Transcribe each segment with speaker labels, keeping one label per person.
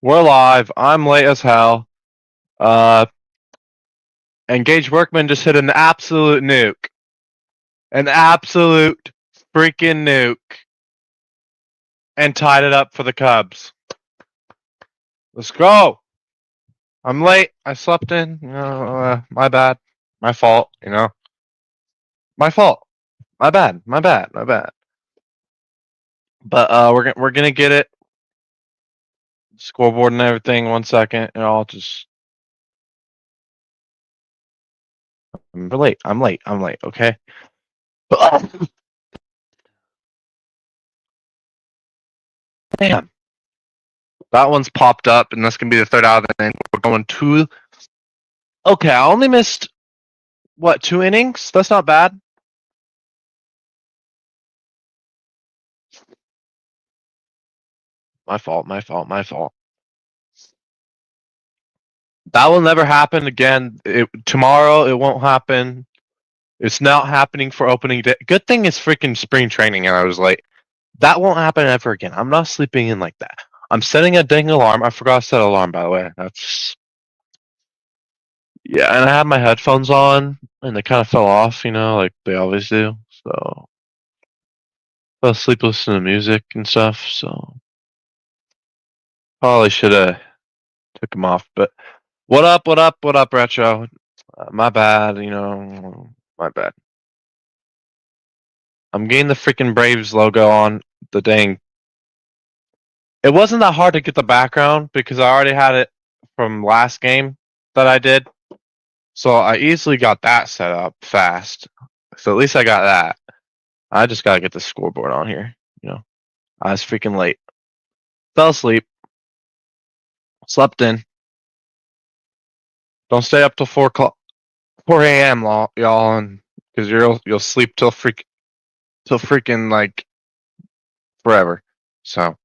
Speaker 1: We're live. I'm late as hell. Uh, and Gage Workman just hit an absolute nuke. An absolute freaking nuke. And tied it up for the Cubs. Let's go. I'm late. I slept in. My bad. My fault, My fault. My bad. My bad. My bad. But we're gonna get it. Scoreboard and everything. 1 second, and I'll just. I'm late. I'm late. I'm late. Okay. Damn. That one's popped up, and that's gonna be the third out of the inning. We're going two. Okay, I only missed 2 innings? That's not bad. My fault. My fault. My fault. That will never happen again. Tomorrow, it won't happen. It's not happening for opening day. Good thing it's freaking spring training, and I was late. That won't happen ever again. I'm not sleeping in like that. I'm setting a dang alarm. I forgot to set an alarm, by the way. Yeah, and I had my headphones on, and they kind of fell off, like they always do. So, fell asleep listening to music and stuff. So, probably should have took them off. But what up? What up? What up, Retro? My bad. My bad. I'm getting the freaking Braves logo on the dang. It wasn't that hard to get the background because I already had it from last game that I did. So I easily got that set up fast. So at least I got that. I just gotta get the scoreboard on here. I was freaking late. Fell asleep. Slept in. Don't stay up till 4 a.m. y'all, and because you'll sleep till freaking like forever. So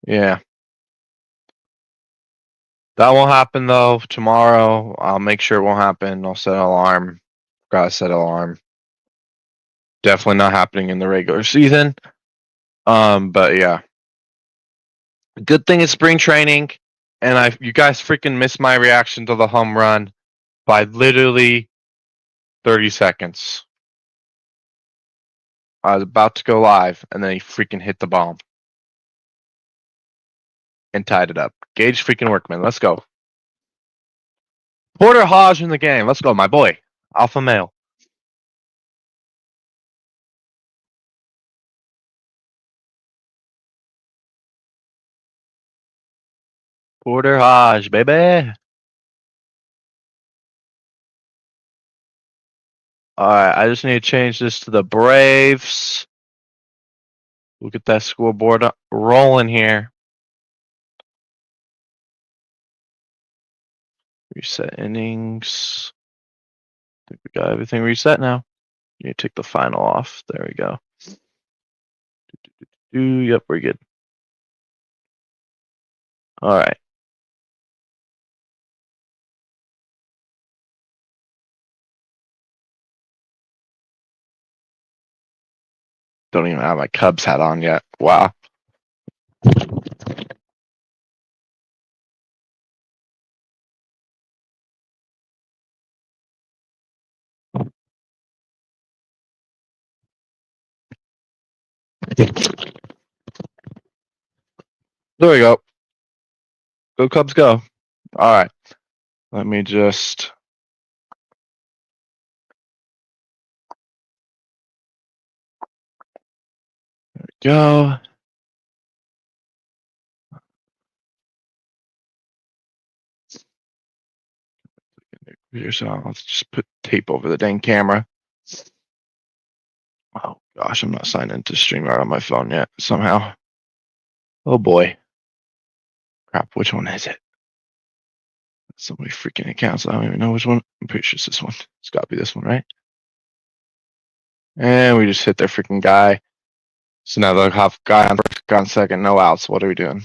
Speaker 1: yeah, that won't happen though. Tomorrow, I'll make sure it won't happen. I'll set an alarm. Gotta set an alarm. Definitely not happening in the regular season. But yeah, good thing it's spring training, and you guys freaking missed my reaction to the home run by literally 30 seconds. I was about to go live, and then he freaking hit the bomb and tied it up. Gage freaking Workman, let's go. Porter Hodge in the game. Let's go, my boy. Alpha male. Porter Hodge, baby. Alright, I just need to change this to the Braves. We'll get that scoreboard rolling here. Reset innings. I think we got everything reset now. You need to take the final off. There we go. Yep, we're good. Alright. Don't even have my Cubs hat on yet. Wow. There we go. Go Cubs, go. Alright. Let me just... There we go. So let's just put tape over the dang camera. Oh gosh, I'm not signed into StreamYard on my phone yet, somehow. Oh boy. Crap, which one is it? So many freaking accounts, I don't even know which one. I'm pretty sure it's this one. It's gotta be this one, right? And we just hit their freaking guy. So now they'll have guy on first, guy on second, no outs. What are we doing?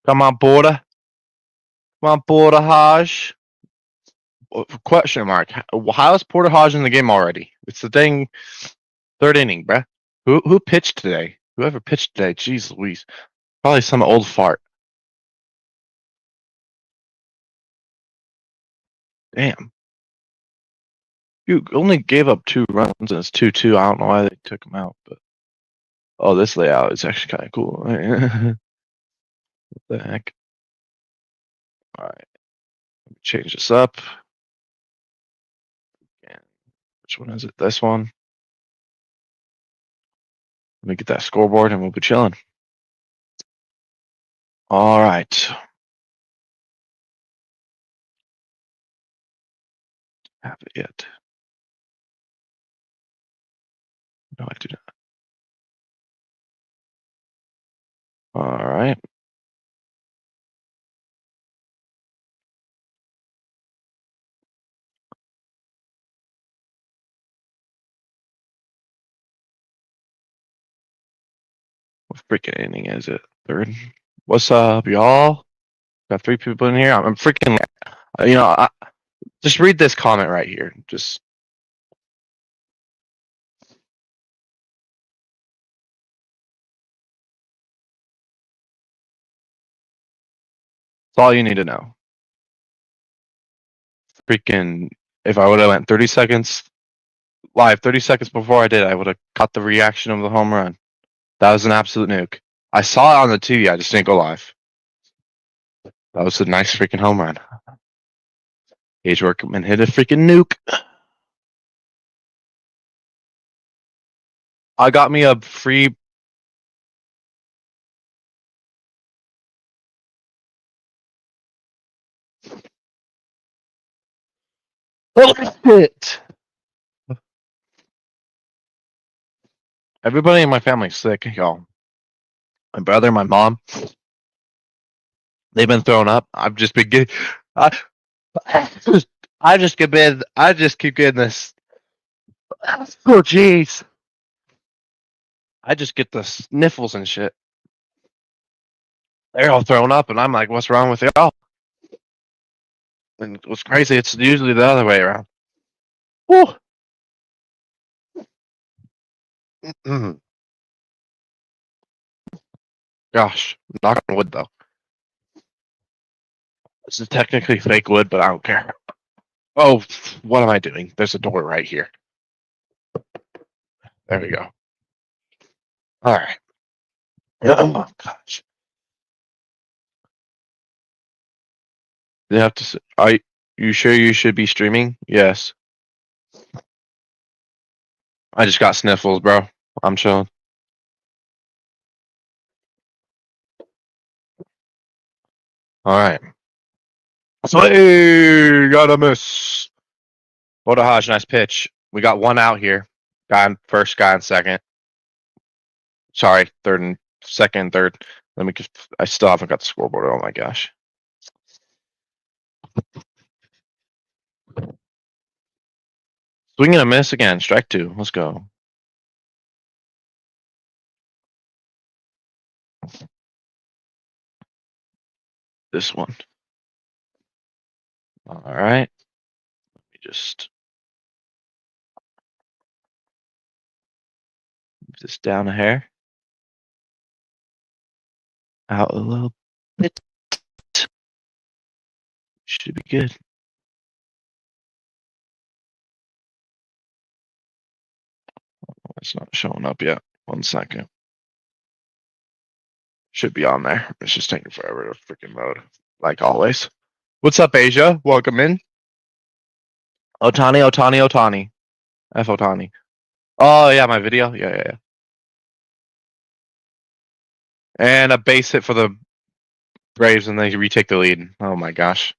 Speaker 1: Come on, Border. Come on, Porter Hodge. Question mark. How is Porter Hodge in the game already? It's the dang third inning, bruh. Who pitched today? Whoever pitched today, jeez Louise. Probably some old fart. Damn. You only gave up 2 runs and it's 2-2. I don't know why they took him out, but oh, this layout is actually kind of cool. What the heck? All right, let me change this up. And which one is it? This one. Let me get that scoreboard and we'll be chilling. All right. Have it yet? No, I do not. All right. What freaking inning is it? 3rd. What's up, y'all? Got 3 people in here. I'm freaking. Just read this comment right here. Just. That's all you need to know. Freaking. If I would have went 30 seconds live, 30 seconds before I did, I would have caught the reaction of the home run. That was an absolute nuke. I saw it on the TV. I just didn't go live. That was a nice freaking home run. Gage Workman hit a freaking nuke. I got me a free. Oh shit! Everybody in my family's sick, y'all. My brother, my mom, they've been thrown up. I've just been getting. I just keep getting this. Oh jeez! I just get the sniffles and shit. They're all thrown up, and I'm like, "What's wrong with y'all?" And what's crazy, it's usually the other way around. Woo. Gosh, knock on wood though. This is technically fake wood, but I don't care. Oh, what am I doing? There's a door right here. There we go. All right. Oh gosh. You have to. Are you sure you should be streaming? Yes. I just got sniffles, bro. I'm chilling. All right. Slay, got a miss. Hodge, nice pitch. We got one out here. Guy on first, guy on second. Sorry, third and second, third. Let me just. I still haven't got the scoreboard. Oh my gosh. Swing and a miss again. Strike 2. Let's go. This one. All right. Let me just move this down a hair. Out a little bit. Should be good. It's not showing up yet. 1 second. Should be on there. It's just taking forever to freaking load, like always. What's up, Asia? Welcome in. Otani. F Otani. Oh yeah, my video. Yeah. And a base hit for the Braves, and they retake the lead. Oh my gosh.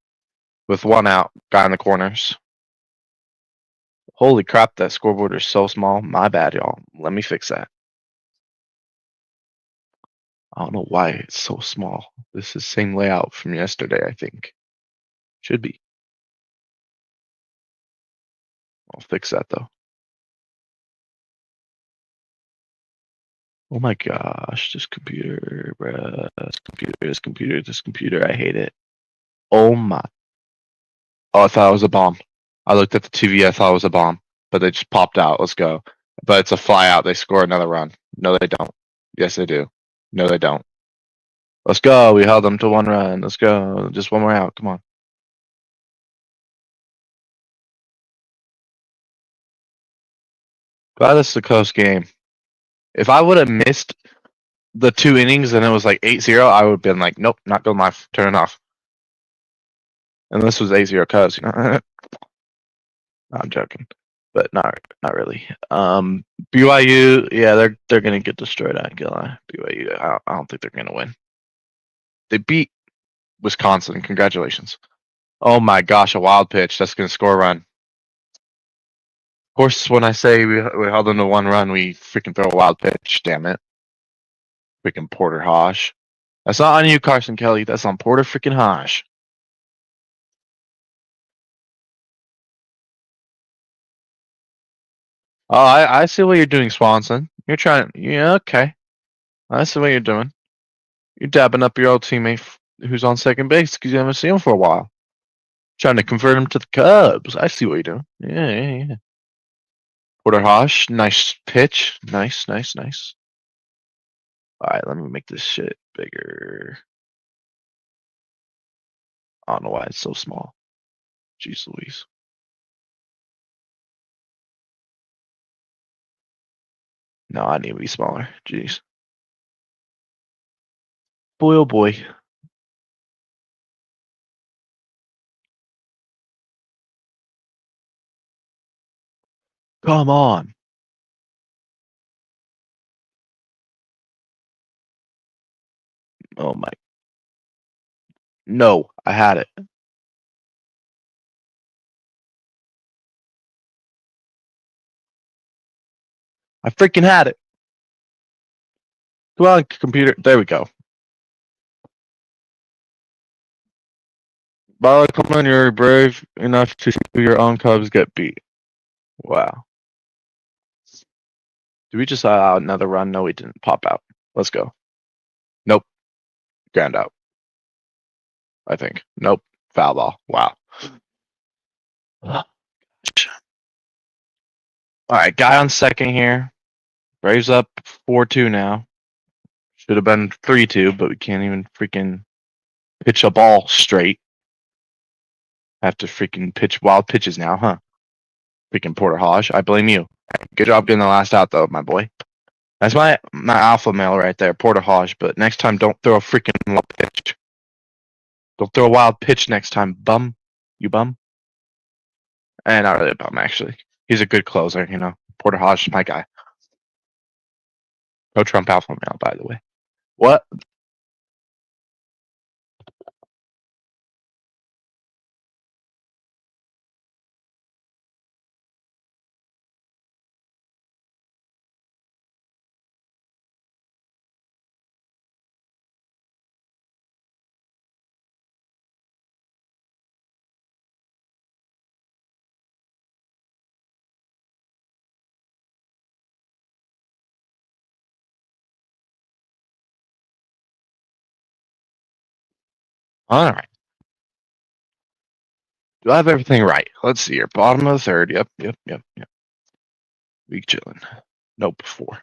Speaker 1: With 1 out, guy in the corners. Holy crap, that scoreboard is so small. My bad, y'all. Let me fix that. I don't know why it's so small. This is same layout from yesterday, I think. Should be. I'll fix that though. Oh my gosh, this computer, bruh. This computer, I hate it. Oh my. Oh, I thought it was a bomb. I looked at the TV, I thought it was a bomb. But they just popped out. Let's go. But it's a fly out. They score another run. No, they don't. Yes, they do. No, they don't. Let's go. We held them to 1 run. Let's go. Just 1 more out. Come on. Glad this is a close game. If I would have missed the 2 innings and it was like 8-0, I would have been like, nope, not going live. Turn it off. And this was 8-0 Cubs. I'm joking, but not really. BYU, yeah, they're gonna get destroyed. I ain't gonna lie. BYU, I don't think they're gonna win. They beat Wisconsin. Congratulations. Oh my gosh, a wild pitch. That's gonna score a run. Of course, when I say we held them to 1 run, we freaking throw a wild pitch. Damn it. Freaking Porter Hosh. That's not on you, Carson Kelly. That's on Porter freaking Hosh. Oh, I see what you're doing, Swanson. You're trying. Yeah, okay. I see what you're doing. You're dabbing up your old teammate who's on second base because you haven't seen him for a while. Trying to convert him to the Cubs. I see what you're doing. Yeah. Porter Hosh, nice pitch. Nice. All right, let me make this shit bigger. I don't know why it's so small. Jeez Louise. No, I need to be smaller. Jeez. Boy, oh boy. Come on. Oh my. No, I had it. I freaking had it. Come on, computer. There we go. Bala, come on, you're brave enough to see your own Cubs get beat. Wow. Did we just allow another run? No, we didn't. Pop out. Let's go. Nope. Ground out. I think. Nope. Foul ball. Wow. All right, guy on second here. Braves up 4-2 now. Should have been 3-2, but we can't even freaking pitch a ball straight. Have to freaking pitch wild pitches now, huh? Freaking Porter Hosh. I blame you. Good job getting the last out, though, my boy. That's my alpha male right there, Porter Hosh. But next time, don't throw a freaking wild pitch. Don't throw a wild pitch next time, bum. You bum. And not really a bum, actually. He's a good closer, you know. Porter Hosh is my guy. No Trump alpha male, by the way. What? All right. Do I have everything right? Let's see here. Bottom of the third. Yep. Weak chilling. Nope, 4.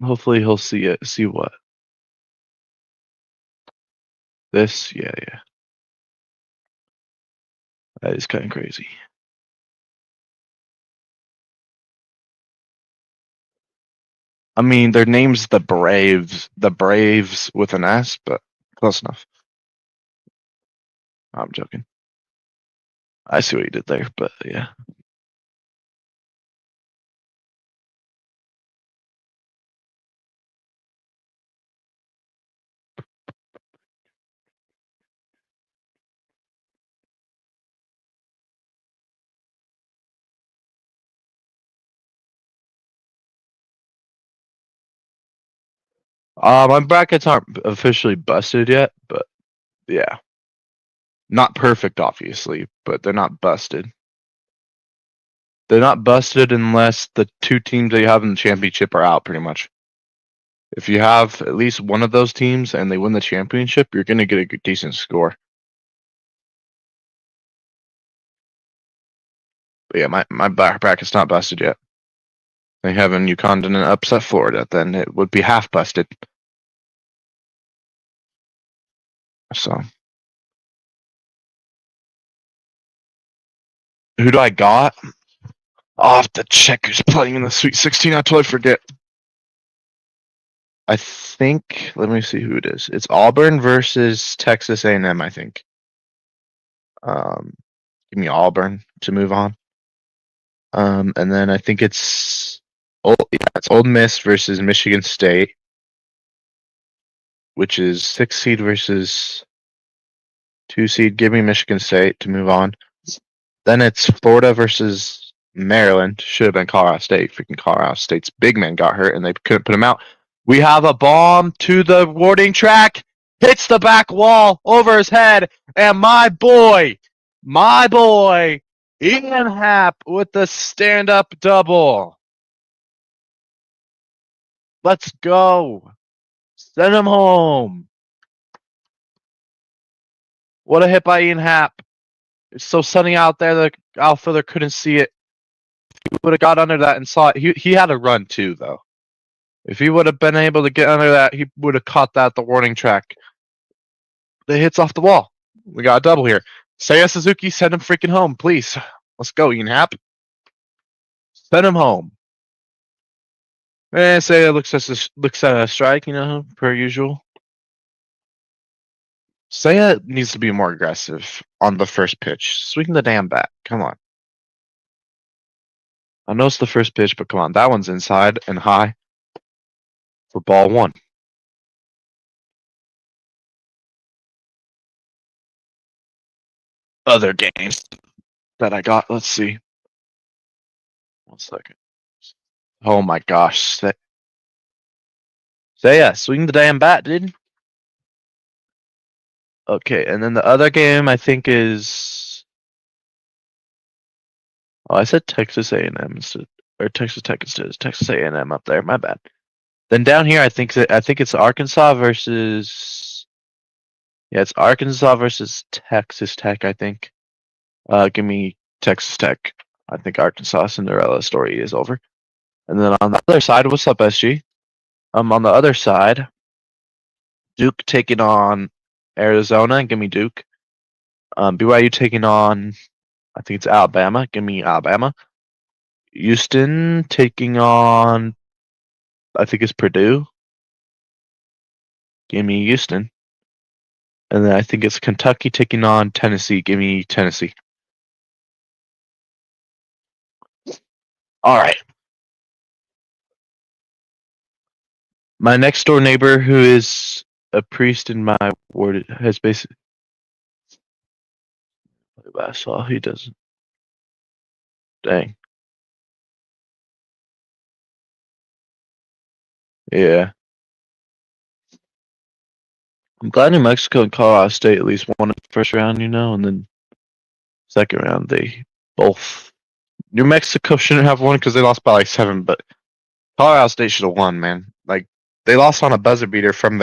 Speaker 1: Hopefully he'll see it. See what? This? Yeah. That is kind of crazy. I mean, their name's the Braves. The Braves with an S, but close enough. I'm joking. I see what you did there, but yeah. My brackets aren't officially busted yet, but yeah. Not perfect, obviously, but they're not busted. They're not busted unless the 2 teams that you have in the championship are out, pretty much. If you have at least one of those teams and they win the championship, you're going to get a good, decent score. But yeah, my bracket's not busted yet. They having UConn didn't upset Florida, then it would be half busted. So, who do I got? I'll have to check who's playing in the Sweet 16. I totally forget. I think. Let me see who it is. It's Auburn versus Texas A&M. I think. Give me Auburn to move on. And then I think it's Old Miss versus Michigan State, which is 6 seed versus 2 seed. Give me Michigan State to move on. Then it's Florida versus Maryland. Should have been Colorado State. Freaking Colorado State's big man got hurt and they couldn't put him out. We have a bomb to the warning track. Hits the back wall over his head. And my boy, Ian Happ with the stand-up double. Let's go. Send him home. What a hit by Ian Happ. It's so sunny out there, the outfielder couldn't see it. If he would have got under that and saw it, he had a run too, though. If he would have been able to get under that, he would have caught that at the warning track. The hit's off the wall. We got a double here. Seiya Suzuki, send him freaking home, please. Let's go, Ian Happ. Send him home. And Seiya looks at a strike, per usual. Seiya needs to be more aggressive on the first pitch. Swing the damn bat. Come on. I know it's the first pitch, but come on. That one's inside and high for ball 1. Other games that I got. Let's see. 1 second. Oh my gosh. Seiya, swing the damn bat, dude. Okay, and then the other game I think is. Oh, I said Texas A&M instead, or Texas Tech instead. It's Texas A&M up there. My bad. Then down here, I think it's Arkansas versus. Yeah, it's Arkansas versus Texas Tech. I think. Give me Texas Tech. I think Arkansas Cinderella story is over. And then on the other side, what's up, SG? On the other side, Duke taking on Arizona. Give me Duke. BYU taking on, I think it's Alabama. Give me Alabama. Houston taking on, I think it's Purdue. Give me Houston. And then I think it's Kentucky taking on Tennessee. Give me Tennessee. All right. My next door neighbor, who is a priest in my ward, has basically. I saw he doesn't. Dang. Yeah. I'm glad New Mexico and Colorado State at least won in the first round, and then second round they both. New Mexico shouldn't have won because they lost by like 7, but Colorado State should have won, man. Like they lost on a buzzer beater from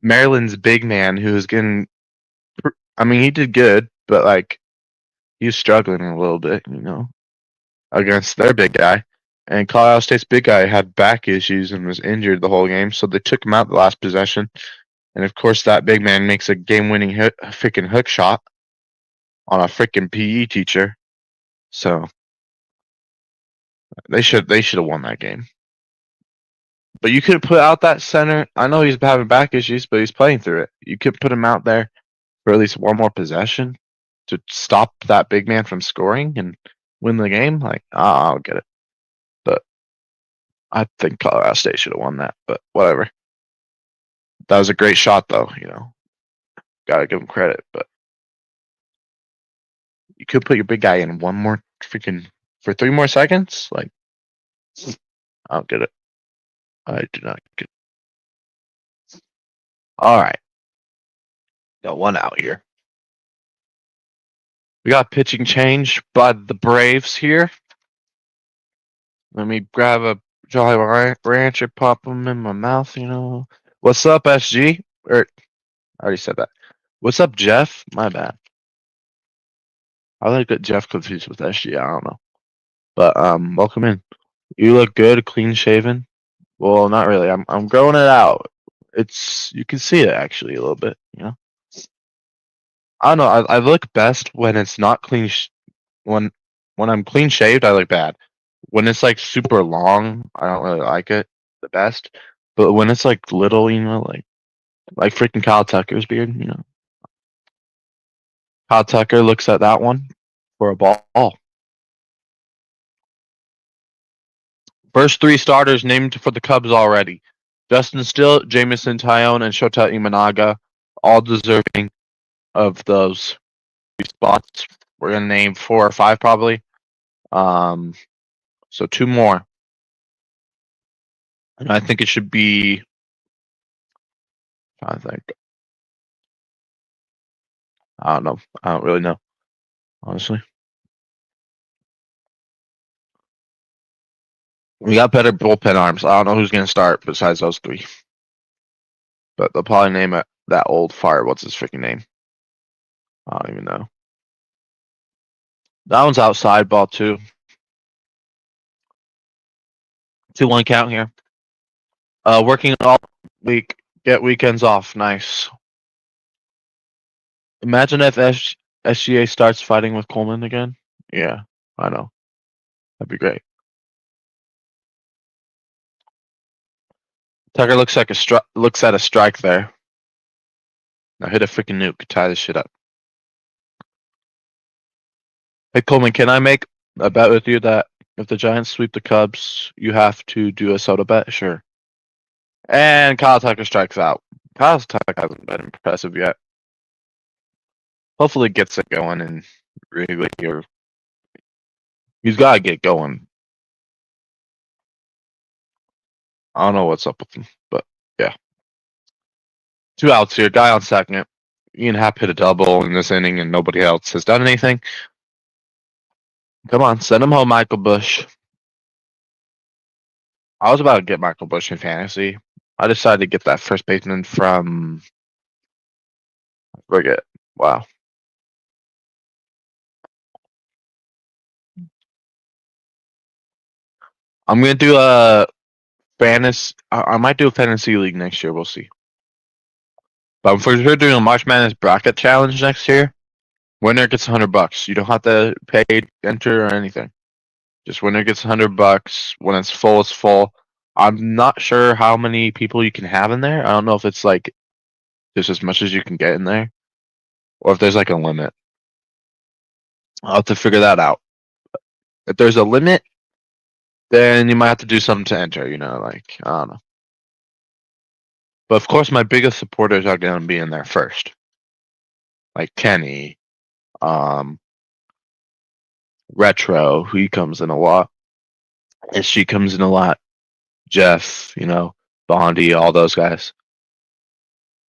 Speaker 1: Maryland's big man who was getting. I mean, he did good, but like he was struggling a little bit, against their big guy. And Colorado State's big guy had back issues and was injured the whole game, so they took him out the last possession. And of course, that big man makes a game-winning freaking hook shot on a freaking PE teacher. So they should have won that game. But you could put out that center. I know he's having back issues, but he's playing through it. You could put him out there for at least one more possession to stop that big man from scoring and win the game. Like, I'll get it. But I think Colorado State should have won that. But whatever. That was a great shot, though. Gotta give him credit. But you could put your big guy in one more freaking for 3 more seconds. Like, I don't get it. I do not get it. All right. Got one out here. We got pitching change by the Braves here. Let me grab a Jolly Rancher, pop them in my mouth, What's up, SG? I already said that. What's up, Jeff? My bad. I like get Jeff confused with SG. I don't know. But welcome in. You look good, clean shaven. Well, not really. I'm growing it out. It's you can see it actually a little bit. You know. I don't know. I look best when it's not clean. When I'm clean shaved, I look bad. When it's like super long, I don't really like it the best. But when it's like little, like freaking Kyle Tucker's beard, Kyle Tucker looks at that one for a ball. First three starters named for the Cubs already. Justin Still, Jameson Taillon, and Shota Imanaga, all deserving of those spots. We're gonna name 4 or 5 probably. So 2 more. And I think it should be. I think. I don't know. I don't really know, honestly. We got better bullpen arms. I don't know who's gonna start besides those 3. But they'll probably name it that old fire. What's his freaking name? I don't even know. That one's outside ball too. 2-1 count here. Working all week. Get weekends off. Nice. Imagine if SGA starts fighting with Coleman again. Yeah, I know. That'd be great. Tucker looks like looks at a strike there. Now hit a freaking nuke. Tie this shit up. Hey Coleman, can I make a bet with you that if the Giants sweep the Cubs, you have to do a soda bet? Sure. And Kyle Tucker strikes out. Kyle Tucker hasn't been impressive yet. Hopefully gets it going and really he's gotta get going. I don't know what's up with him, but yeah. 2 outs here. Guy on second. Ian Happ hit a double in this inning, and nobody else has done anything. Come on, send him home, Michael Busch. I was about to get Michael Busch in fantasy. I decided to get that first baseman from. I forget. Wow. I'm gonna do a fantasy. I might do a fantasy league next year. We'll see. But I'm for sure doing a March Madness bracket challenge next year. Winner gets $100. You don't have to pay, enter, or anything. Just winner gets $100. When it's full, it's full. I'm not sure how many people you can have in there. I don't know if it's like just as much as you can get in there, or if there's like a limit. I'll have to figure that out. If there's a limit, then you might have to do something to enter. Like I don't know. But of course, my biggest supporters are going to be in there first, like Kenny, Retro, who he comes in a lot, and she comes in a lot. Jeff, Bondi, all those guys.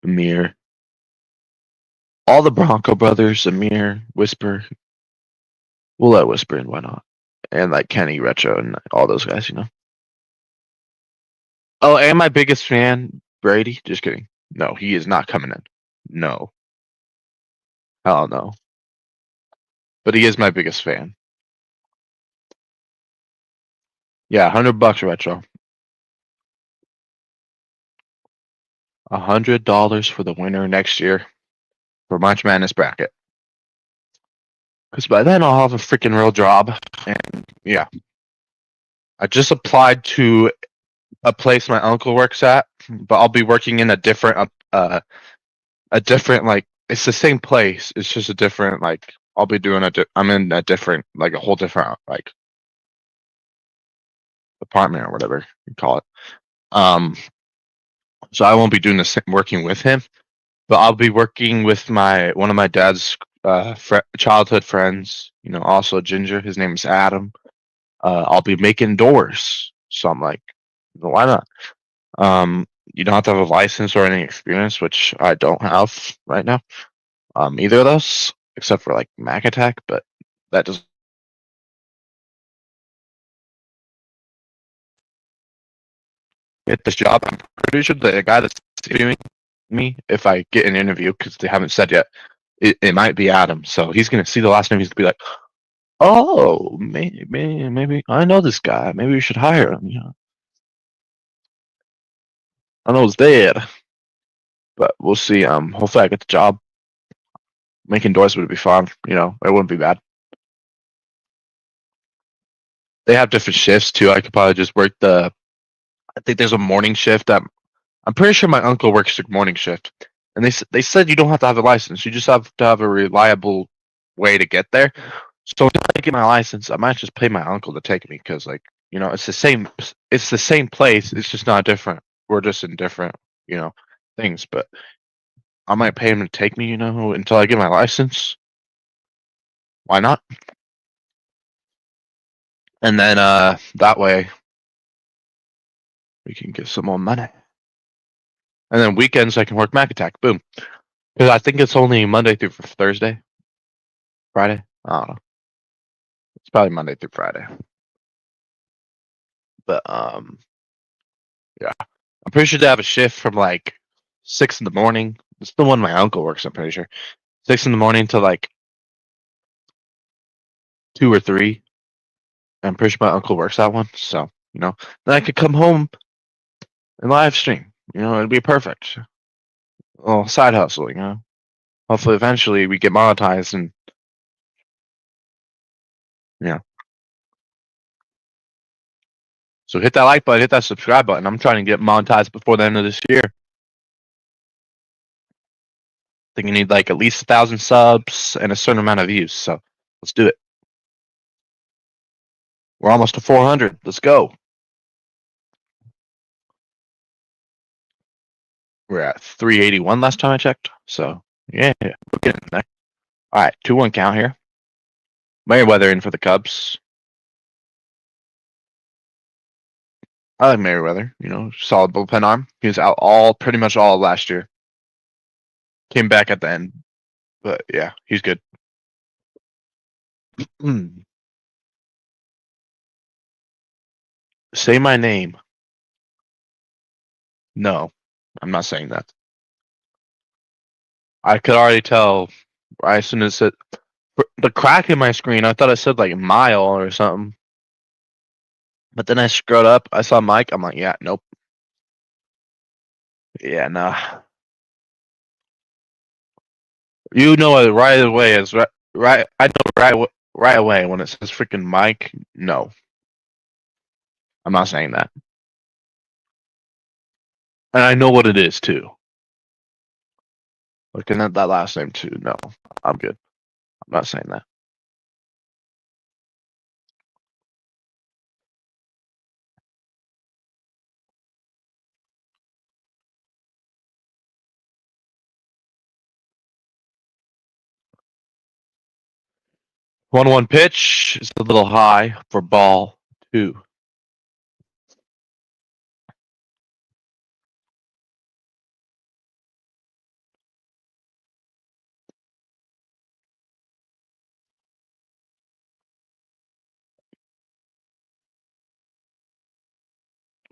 Speaker 1: Amir. All the Bronco brothers, Amir, Whisper. We'll let Whisper in, why not? And like Kenny, Retro, and all those guys, Oh, and my biggest fan, Brady. Just kidding. No, he is not coming in. No. Hell no. But he is my biggest fan. Yeah, $100 Retro. $100 for the winner next year for March Madness bracket. Because by then I'll have a freaking real job, and yeah, I just applied to a place my uncle works at, but I'll be working in a different like it's the same place. It's just a different like I'll be doing I'm in a different like a whole different like apartment or whatever you call it. So I won't be doing the same working with him, but I'll be working with one of my dad's childhood friends. Also Ginger. His name is Adam. I'll be making doors. So I'm like, why not? You don't have to have a license or any experience, which I don't have right now. Either of those, except for like Mac Attack, but that doesn't. Get this job. I'm pretty sure the guy that's interviewing me, if I get an interview, because they haven't said yet, it might be Adam. So he's gonna see the last name. He's gonna be like, Oh, maybe I know this guy. Maybe we should hire him. I know his dad, but we'll see. Hopefully I get the job. Making doors would be fun. It wouldn't be bad. They have different shifts too. I could probably just work I think there's a morning shift that I'm pretty sure my uncle works the morning shift, and they said you don't have to have a license. You just have to have a reliable way to get there. So until I get my license, I might just pay my uncle to take me because, it's the same. It's the same place. It's just not different. We're just in different, things. But I might pay him to take me, until I get my license. Why not? And then that way we can get some more money. And then weekends I can work Mac Attack. Boom. Because I think it's only Monday through Thursday, Friday. I don't know. It's probably Monday through Friday. But yeah, I'm pretty sure they have a shift from like 6 in the morning. It's the one my uncle works. I'm pretty sure 6 in the morning to like 2 or 3. I'm pretty sure my uncle works that one. So then I could come home and live stream. It'd be perfect. A little side hustle. Hopefully, eventually we get monetized and So hit that like button, hit that subscribe button. I'm trying to get monetized before the end of this year. I think you need like at least 1,000 subs and a certain amount of views. So let's do it. We're almost to 400. Let's go. We're at 381 last time I checked. So yeah, we're getting there. All right, 2-1 count here. Merriweather in for the Cubs. I like Merriweather. Solid bullpen arm. He was out pretty much all of last year. Came back at the end, but yeah, he's good. Say my name. No, I'm not saying that. I could already tell as soon as the crack in my screen. I thought it said like mile or something, but then I scrolled up. I saw Mike. I'm like, yeah, nope. Yeah, nah. You know it right away. Is right. I know right away when it says freaking Mike. No, I'm not saying that, and I know what it is too. Looking at that last name too. No, I'm good. I'm not saying that. One pitch is a little high for ball 2.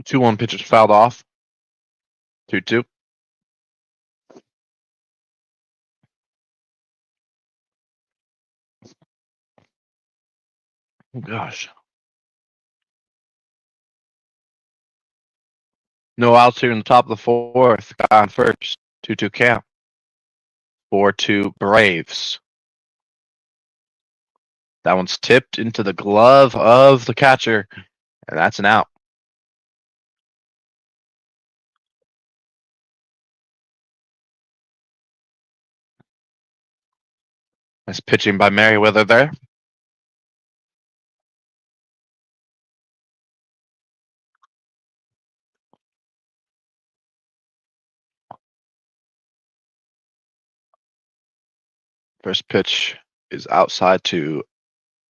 Speaker 1: 2-1 pitch is fouled off. 2-2. Oh gosh. No outs here in the top of the 4th. Guy on first. 2-2 count. 4-2 Braves. That one's tipped into the glove of the catcher, and that's an out. Nice pitching by Merriweather there. First pitch is outside to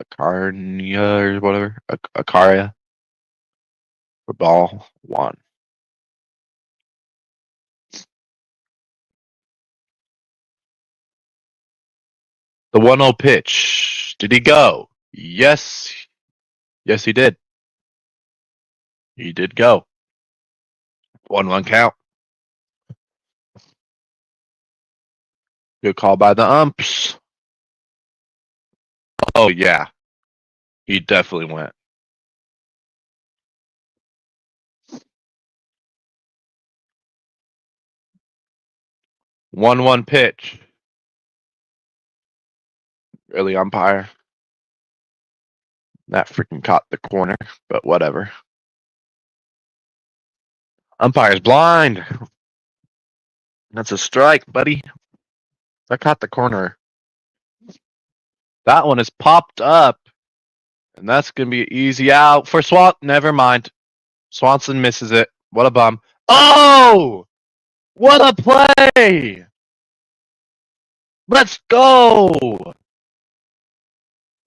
Speaker 1: Acarnia or whatever. Acaria for ball 1. The 1-0 pitch. Did he go? Yes. Yes, he did. He did go. 1-1 count. Good call by the umps. Oh, yeah. He definitely went. 1-1 pitch. Really, umpire? That freaking caught the corner, but whatever. Umpire's blind. That's a strike, buddy. That caught the corner. That one is popped up. And that's going to be an easy out for Never mind. Swanson misses it. What a bum. Oh! What a play! Let's go!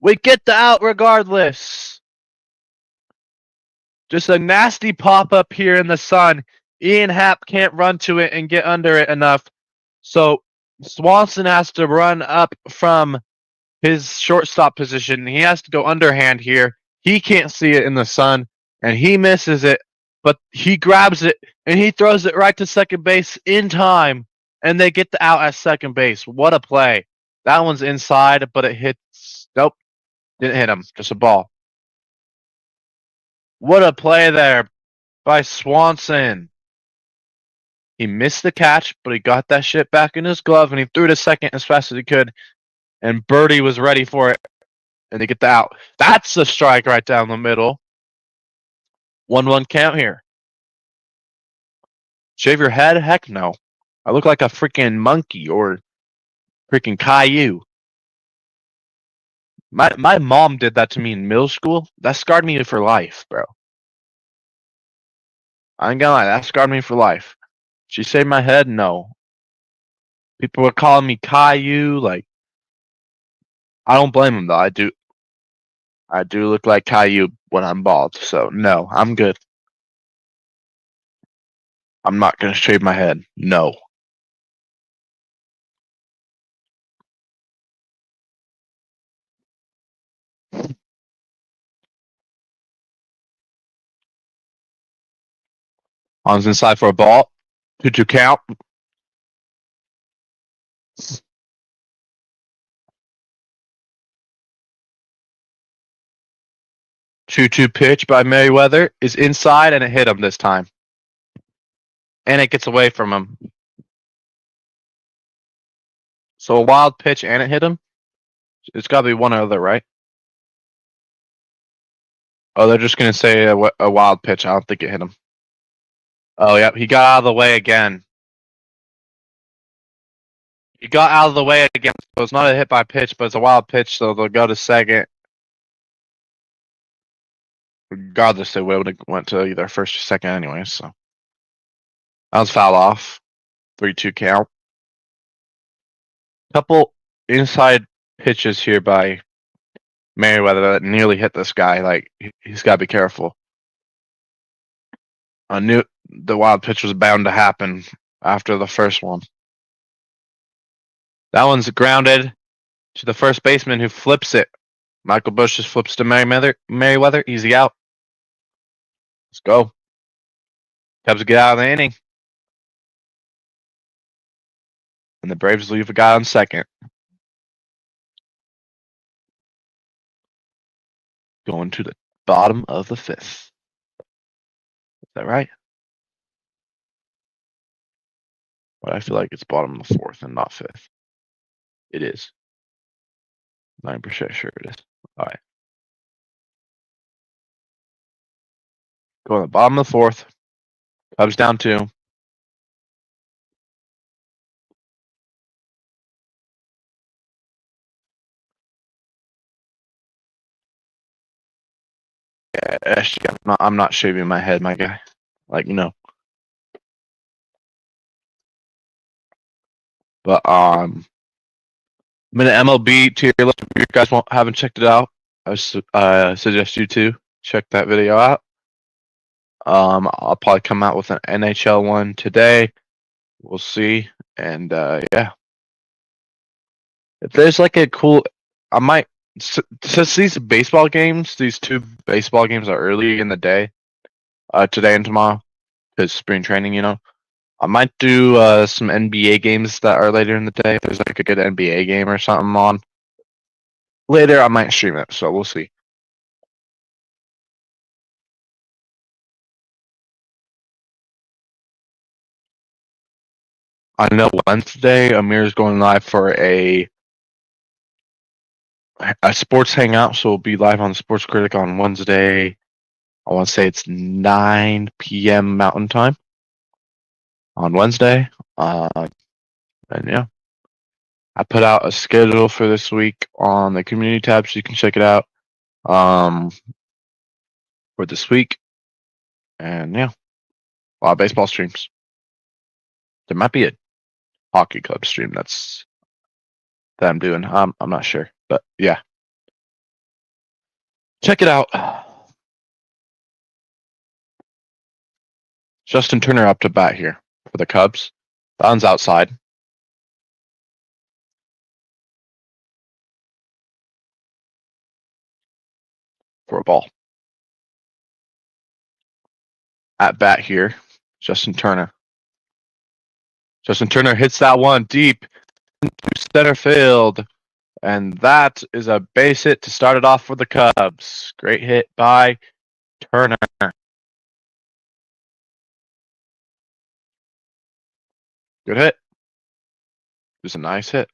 Speaker 1: We get the out regardless. Just a nasty pop-up here in the sun. Ian Happ can't run to it and get under it enough. So Swanson has to run up from his shortstop position. He has to go underhand here. He can't see it in the sun, and he misses it. But he grabs it, and he throws it right to second base in time, and they get the out at second base. What a play. That one's inside, but it hits. Nope. Didn't hit him. Just a ball. What a play there by Swanson. He missed the catch, but he got that shit back in his glove, and he threw it a second as fast as he could. And Birdie was ready for it, and they get the out. That's a strike right down the middle. 1-1 count here. Shave your head? Heck no. I look like a freaking monkey or freaking Caillou. My mom did that to me in middle school. That scarred me for life, bro. I ain't gonna lie, that scarred me for life. She shaved my head? No. People were calling me Caillou, like, I don't blame them though. I do look like Caillou when I'm bald, so no, I'm good. I'm not gonna shave my head. No. On's inside for a ball. 2-2 count. Two-two pitch by Merriweather is inside, and it hit him this time. And it gets away from him. So a wild pitch and it hit him? It's got to be one or other, right? Oh, they're just going to say a wild pitch. I don't think it hit him. Oh, yep. He got out of the way again. He got out of the way again. So it's not a hit by pitch, but it's a wild pitch, so they'll go to second. Regardless, they would have went to either first or second anyway, so. That was foul off. 3-2 count. Couple inside pitches here by Merriweather that nearly hit this guy. Like, he's got to be careful. I knew the wild pitch was bound to happen after the first one. That one's grounded to the first baseman who flips it. Michael Busch just flips to Merriweather. Easy out. Let's go. Cubs get out of the inning. And the Braves leave a guy on second. Going to the bottom of the fifth. Is that right? But I feel like it's bottom of the fourth and not fifth. It is. 9% sure it is. All right. Going to the bottom of the fourth. Cubs down 2. Yeah, I'm not shaving my head, my guy. Like, no. But I'm in an MLB tier list. If you guys haven't checked it out, I suggest you to check that video out. I'll probably come out with an NHL one today. We'll see. And yeah. If there's like a cool, I might, since these baseball games, these 2 baseball games are early in the day, today and tomorrow, because spring training, you know. I might do some NBA games that are later in the day. If there's like a good NBA game or something on later, I might stream it. So we'll see. I know Wednesday Amir's going live for a sports hangout, so we'll be live on Sports Critic on Wednesday. I want to say it's 9 p.m. Mountain Time on Wednesday. And yeah, I put out a schedule for this week on the community tab, so you can check it out for this week. And yeah, a lot of baseball streams. There might be a hockey club stream that I'm doing. I'm not sure, but yeah, check it out. Justin Turner up to bat here for the Cubs. Don's outside. For a ball. At bat here, Justin Turner. Justin Turner hits that one deep into center field. And that is a base hit to start it off for the Cubs. Great hit by Turner. Good hit. Just a nice hit.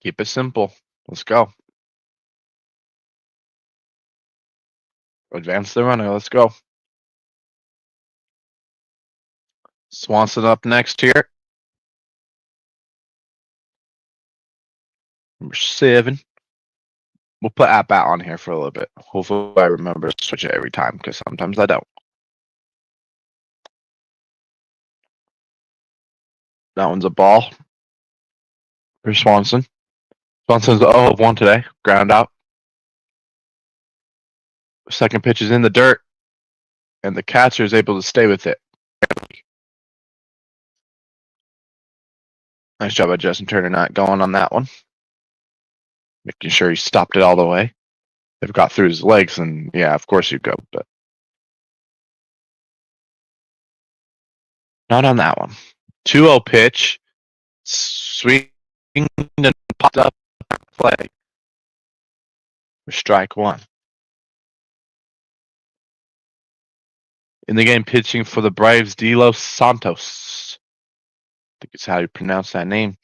Speaker 1: Keep it simple. Let's go. Advance the runner. Let's go. Swanson up next here. Number 7. We'll put at bat on here for a little bit. Hopefully I remember to switch it every time, because sometimes I don't. That one's a ball for Swanson. Swanson's 0 of 1 today. Ground out. Second pitch is in the dirt, and the catcher is able to stay with it. Nice job by Justin Turner not going on that one. Making sure he stopped it all the way. If it got through his legs, then yeah, of course you go, but not on that one. 2-0 pitch. Swing and popped up play. For strike 1. In the game, pitching for the Braves, De Los Santos. I think it's how you pronounce that name.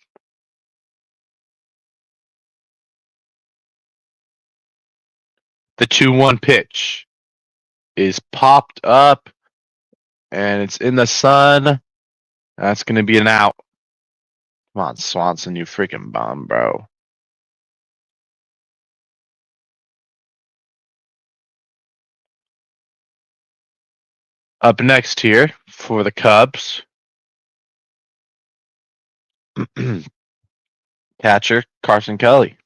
Speaker 1: The 2-1 pitch is popped up, and it's in the sun. That's going to be an out. Come on, Swanson, you freaking bum, bro. Up next here for the Cubs. Catcher, Carson Kelly.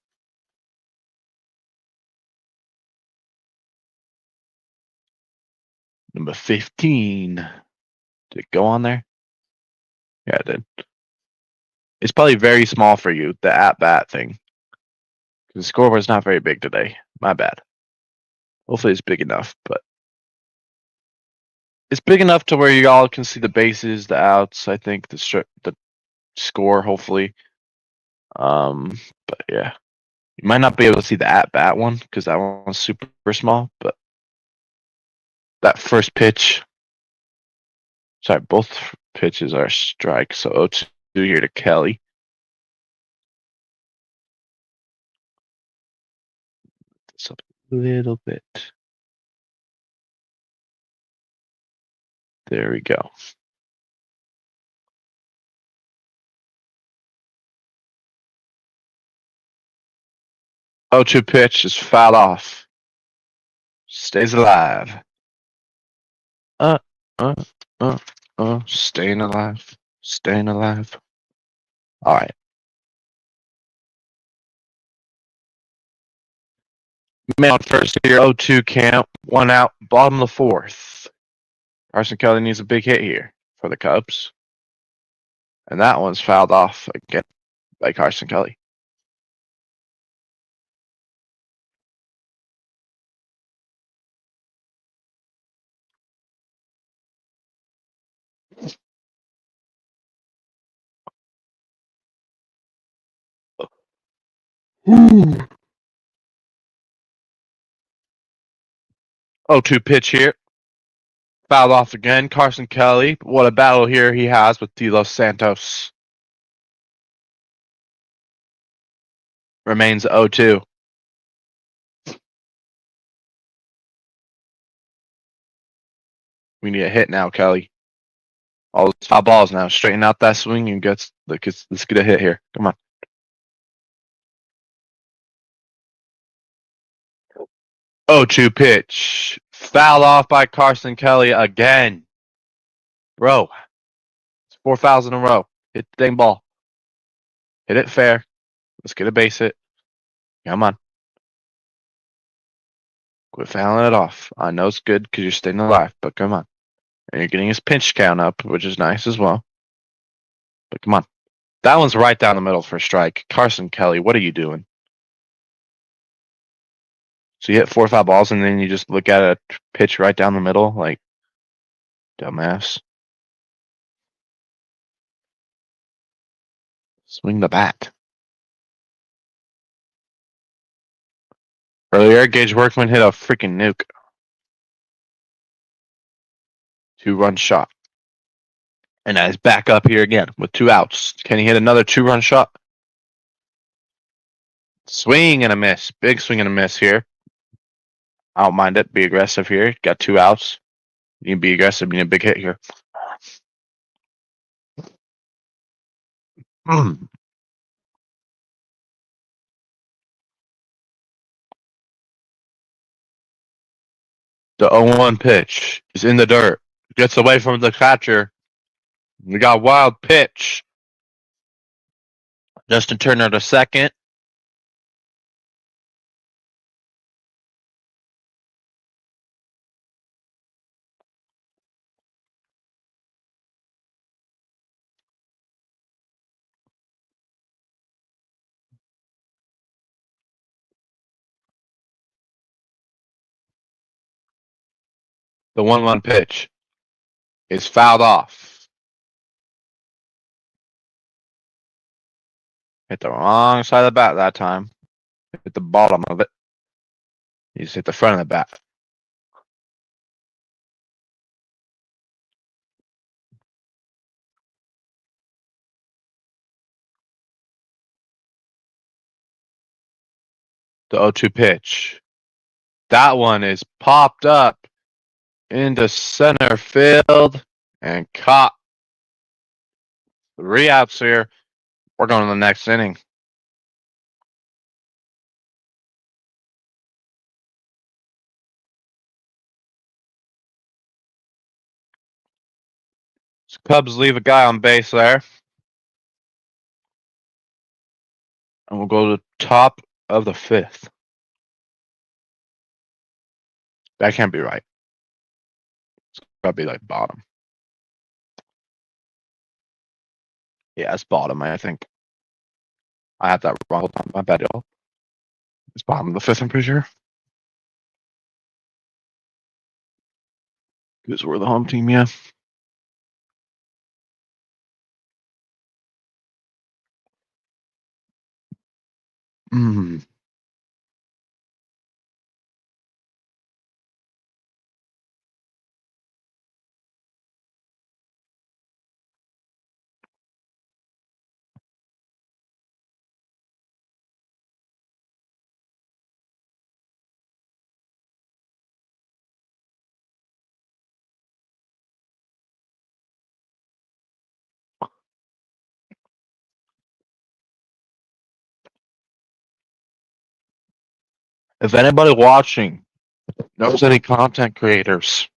Speaker 1: Number 15. Did it go on there? Yeah, it did. It's probably very small for you, the at-bat thing. The scoreboard's not very big today. My bad. Hopefully it's big enough, but it's big enough to where you all can see the bases, the outs, I think, the score, hopefully. But yeah. You might not be able to see the at-bat one, because that one's super small, but that first pitch, sorry, both pitches are strikes, so 0-2 here to Kelly. This up a little bit. There we go. Oh, 2 pitch is fouled off. Stays alive. Staying alive. Staying alive. All right. Man on first here, 0-2 count, 1 out, bottom of the 4th. Carson Kelly needs a big hit here for the Cubs. And that one's fouled off again by Carson Kelly. Ooh. 0-2 pitch here. Fouled off again. Carson Kelly. What a battle here he has with De Los Santos. Remains 0-2. We need a hit now, Kelly. All those foul balls now. Straighten out that swing and let's get a hit here. Come on. 0-2 pitch. Fouled off by Carson Kelly again. Bro. It's 4 fouls in a row. Hit the dang ball. Hit it fair. Let's get a base hit. Come on. Quit fouling it off. I know it's good because you're staying alive, but come on. And you're getting his pinch count up, which is nice as well. But come on. That one's right down the middle for a strike. Carson Kelly, what are you doing? So you hit 4 foul balls and then you just look at a pitch right down the middle? Like, dumbass. Swing the bat. Earlier, Gage Workman hit a freaking nuke. 2-run shot. And now he's back up here again with 2 outs. Can he hit another 2-run shot? Swing and a miss. Big swing and a miss here. I don't mind it. Be aggressive here. Got 2 outs. You can be aggressive. You need a big hit here. The 0-1 pitch is in the dirt. Gets away from the catcher. We got wild pitch. Justin Turner to second. The 1-1 pitch is fouled off. Hit the wrong side of the bat that time. Hit the bottom of it. He just hit the front of the bat. The 0-2 pitch. That one is popped up into center field and caught. 3 outs here. We're going to the next inning. Cubs leave a guy on base there. And we'll go to the top of the 5th. That can't be right. It's gotta be like bottom. Yeah, it's bottom, I think. I have that wrong. Hold on, my bad, y'all. It's bottom of the 5th, I'm pretty sure. Because we're the home team, yeah. If anybody watching knows any content creators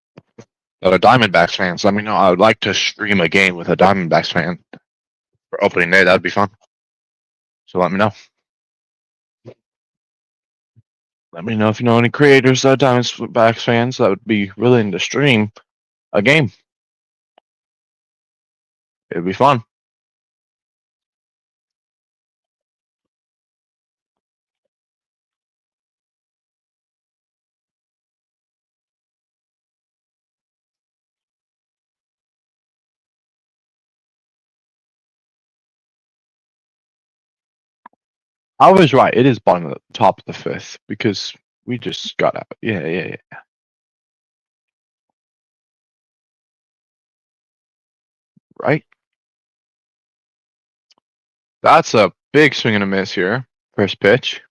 Speaker 1: that are Diamondbacks fans, let me know. I would like to stream a game with a Diamondbacks fan for opening day. That'd be fun. So let me know. Let me know if you know any creators that are Diamondbacks fans that would be willing to stream a game. It'd be fun. I was right. It is bottom of the top of the 5th because we just got out. Yeah. Right? That's a big swing and a miss here. First pitch.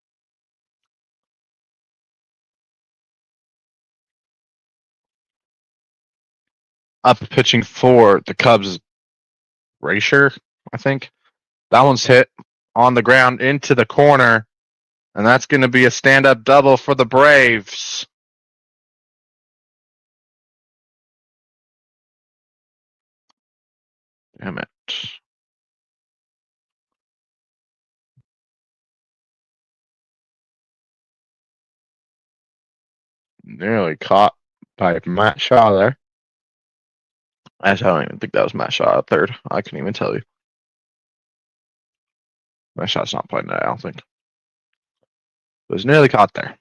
Speaker 1: Up pitching for the Cubs, Rasher, I think. That one's hit on the ground into the corner, and that's going to be a stand-up double for the Braves. Damn it. Nearly caught by Matt Shaw there. Actually, I don't even think that was Matt Shaw at third. I couldn't even tell you. Matt Shaw's not playing that, I don't think. It was nearly caught there.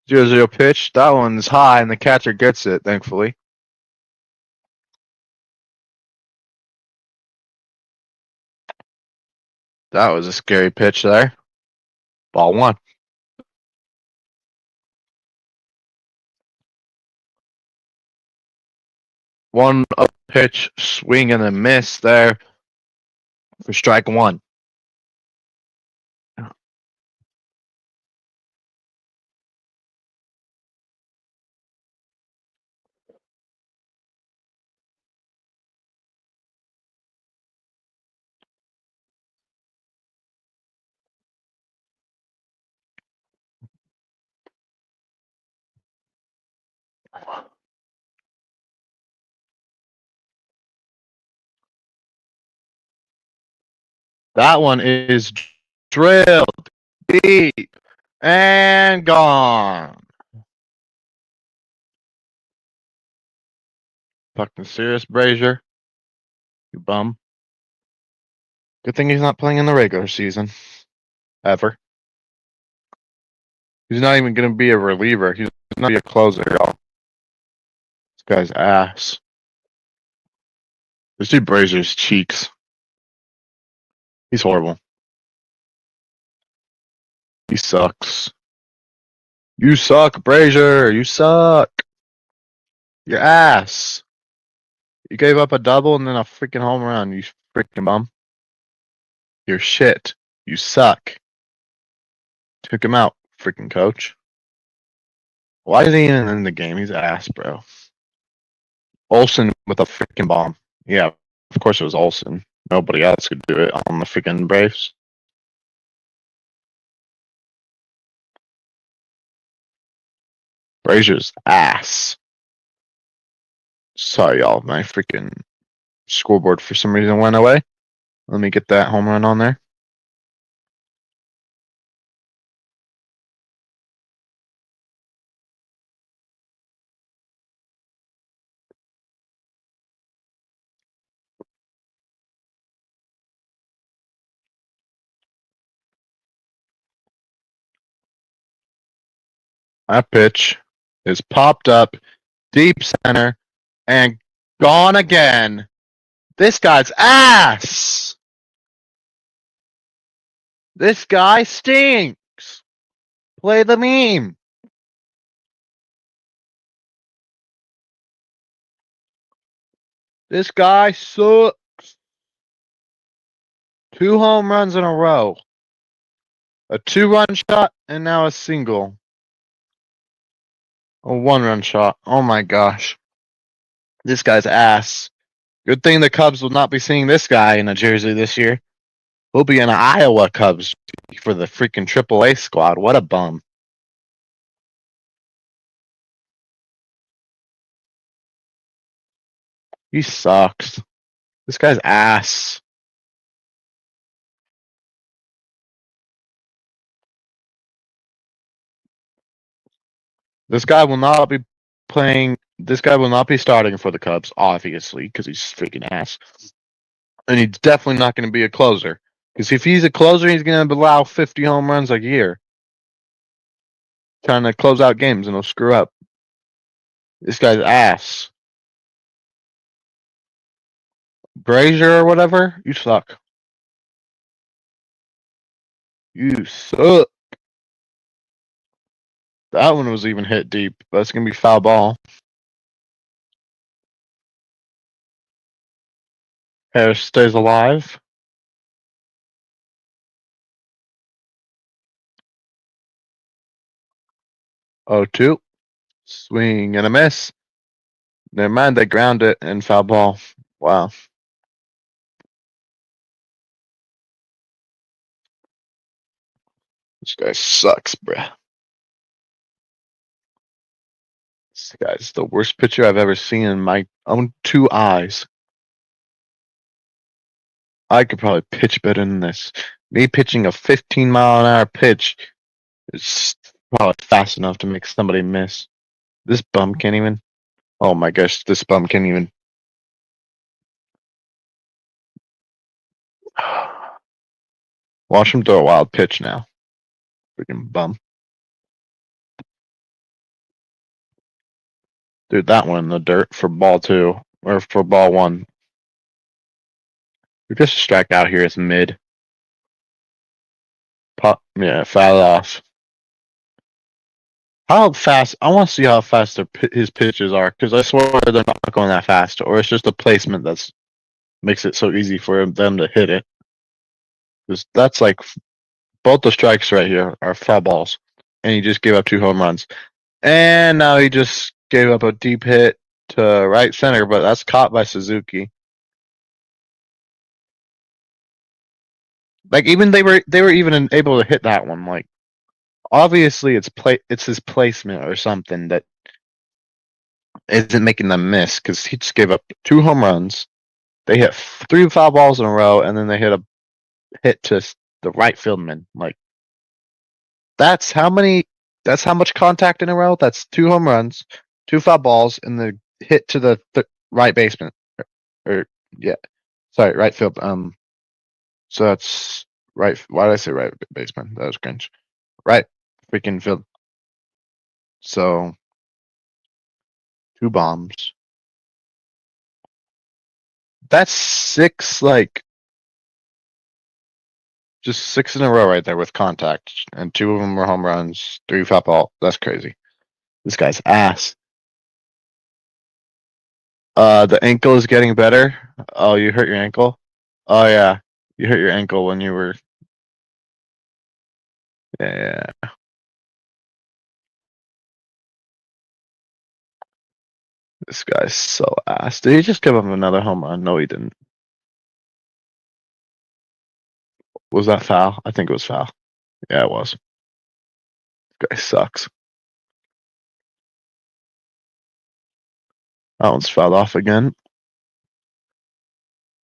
Speaker 1: 0-0 pitch. That one's high, and the catcher gets it, thankfully. That was a scary pitch there. Ball one. One up pitch, swing and a miss there for strike one. That one is drilled deep and gone. Fucking serious, Brazier. You bum. Good thing he's not playing in the regular season. Ever. He's not even going to be a reliever. He's not going to be a closer, y'all. This guy's ass. This dude Brazier's cheeks. He's horrible. He sucks. You suck, Brazier. You suck. Your ass. You gave up a double and then a freaking home run, you freaking bum. You're shit. You suck. Took him out, freaking coach. Why is he even in the game? He's ass, bro. Olsen with a freaking bomb. Yeah, of course it was Olsen. Nobody else could do it on the freaking Braves. Brazier's ass. Sorry, y'all. My freaking scoreboard for some reason went away. Let me get that home run on there. That pitch is popped up deep center and gone again. This guy's ass. This guy stinks. Play the meme. This guy sucks. 2 home runs in a row. A 2-run shot and now a single. A 1-run shot. Oh my gosh. This guy's ass. Good thing the Cubs will not be seeing this guy in a jersey this year. We'll be in an Iowa Cubs for the freaking AAA squad. What a bum. He sucks. This guy's ass. This guy will not be playing. This guy will not be starting for the Cubs, obviously, because he's freaking ass. And he's definitely not going to be a closer. Because if he's a closer, he's going to allow 50 home runs a year. Trying to close out games and he'll screw up. This guy's ass. Brazier or whatever, you suck. You suck. That one was even hit deep. That's going to be foul ball. Harris stays alive. 0-2. Swing and a miss. Never mind, they ground it and foul ball. Wow. This guy sucks, bruh. This guy's the worst pitcher I've ever seen in my own 2 eyes. I could probably pitch better than this. Me pitching a 15-mile-an-hour pitch is probably fast enough to make somebody miss. This bum can't even. Oh my gosh, this bum can't even. Watch him throw a wild pitch now. Freaking bum. Dude, that one in the dirt for ball 2. Or for ball 1. You're just strike out here. It's mid. Pop, yeah, foul off. How fast? I want to see how fast his pitches are, because I swear they're not going that fast, or it's just a placement that's makes it so easy for them to hit it. Because that's like both the strikes right here are foul balls, and he just gave up 2 home runs, and now he just gave up a deep hit to right center, but that's caught by Suzuki. Like even they were even able to hit that one. Like obviously it's his placement or something that isn't making them miss, because he just gave up 2 home runs. They hit 3 foul balls in a row, and then they hit a hit to the right fieldman. Like that's how many. That's how much contact in a row. That's 2 home runs, 2 foul balls, and the hit to the right baseman. Or yeah, sorry, right field. So that's right. Why did I say right baseman? That was cringe. Right freaking field. So 2 bombs. That's 6, like just 6 in a row right there with contact, and 2 of them were home runs, 3 foul ball. That's crazy. This guy's ass. The ankle is getting better. Oh, you hurt your ankle? Oh yeah, you hurt your ankle when you were. Yeah. This guy's so ass. Did he just give him another home run? No, he didn't. Was that foul? I think it was foul. Yeah, it was. This guy sucks. That one's fouled off again.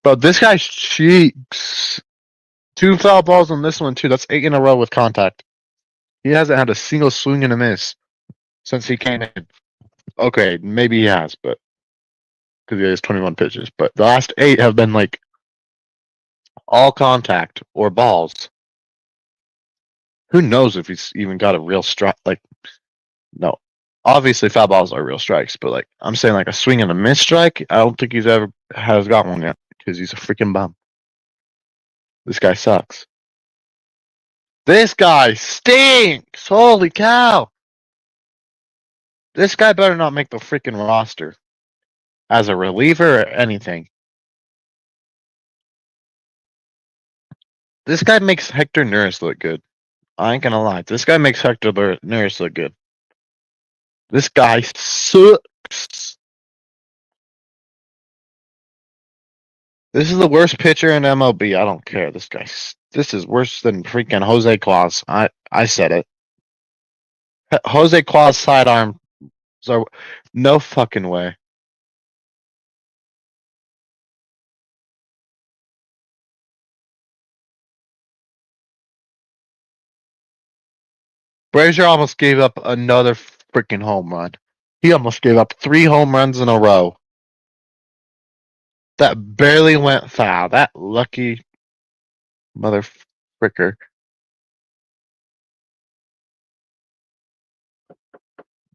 Speaker 1: But this guy cheeks. 2 foul balls on this one too. That's 8 in a row with contact. He hasn't had a single swing and a miss since he came in. Okay, maybe he has, but because he has 21 pitches. But the last 8 have been like all contact or balls. Who knows if he's even got a real strike? Like, no. Obviously, foul balls are real strikes, but like I'm saying, like a swing and a miss strike, I don't think he's ever has got one yet, because he's a freaking bum. This guy sucks. This guy stinks! Holy cow! This guy better not make the freaking roster as a reliever or anything. This guy makes Hector Neris look good. I ain't gonna lie. This guy makes Hector Neris look good. This guy sucks. This is the worst pitcher in MLB. I don't care. This is worse than freaking Jose Claus. I said it. Jose Claus sidearm. So no fucking way. Brazier almost gave up another freaking home run. He almost gave up 3 home runs in a row. That barely went foul. That lucky mother fricker.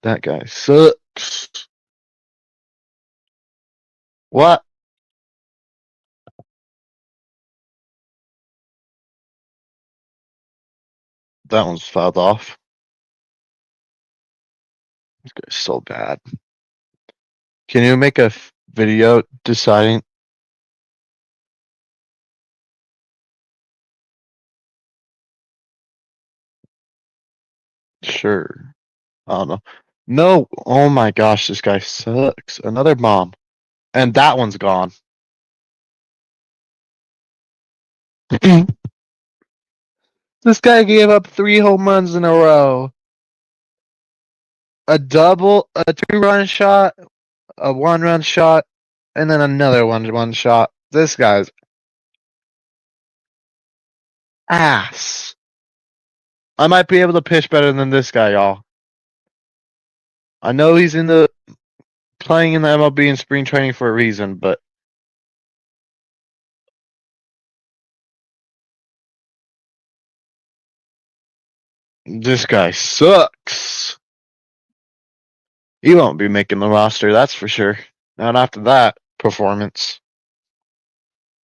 Speaker 1: That guy sucks. What? That one's fouled off. This guy's so bad. Can you make a video deciding Sure. I don't know. No. Oh my gosh, this guy sucks. Another bomb. And that one's gone. This guy gave up 3 home runs in a row. A double, a 2-run shot, a 1-run shot, and then another one shot. This guy's ass. I might be able to pitch better than this guy, y'all. I know he's playing in the MLB and spring training for a reason, but this guy sucks. He won't be making the roster, that's for sure. Not after that performance.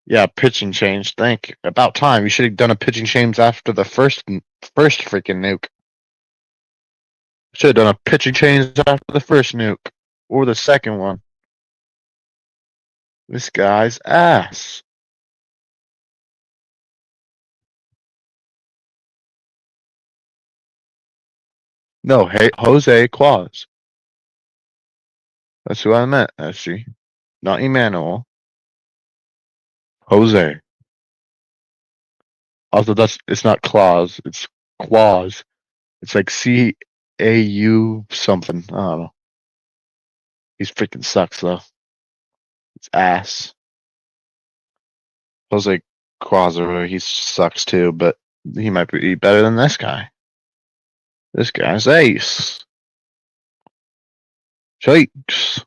Speaker 1: Yeah, pitching change. Thank you. About time. You should have done a pitching change after the first freaking nuke. Should have done a pitching change after the first nuke. Or the second one. This guy's ass. No, hey, Jose Claus. That's who I meant, actually. Not Emmanuel. Jose. Also, it's not Claus. It's Claus. It's like CAU something. I don't know. He's freaking sucks though. It's ass. Jose Quasar, he sucks too, but he might be better than this guy. This guy's ace. Shakes.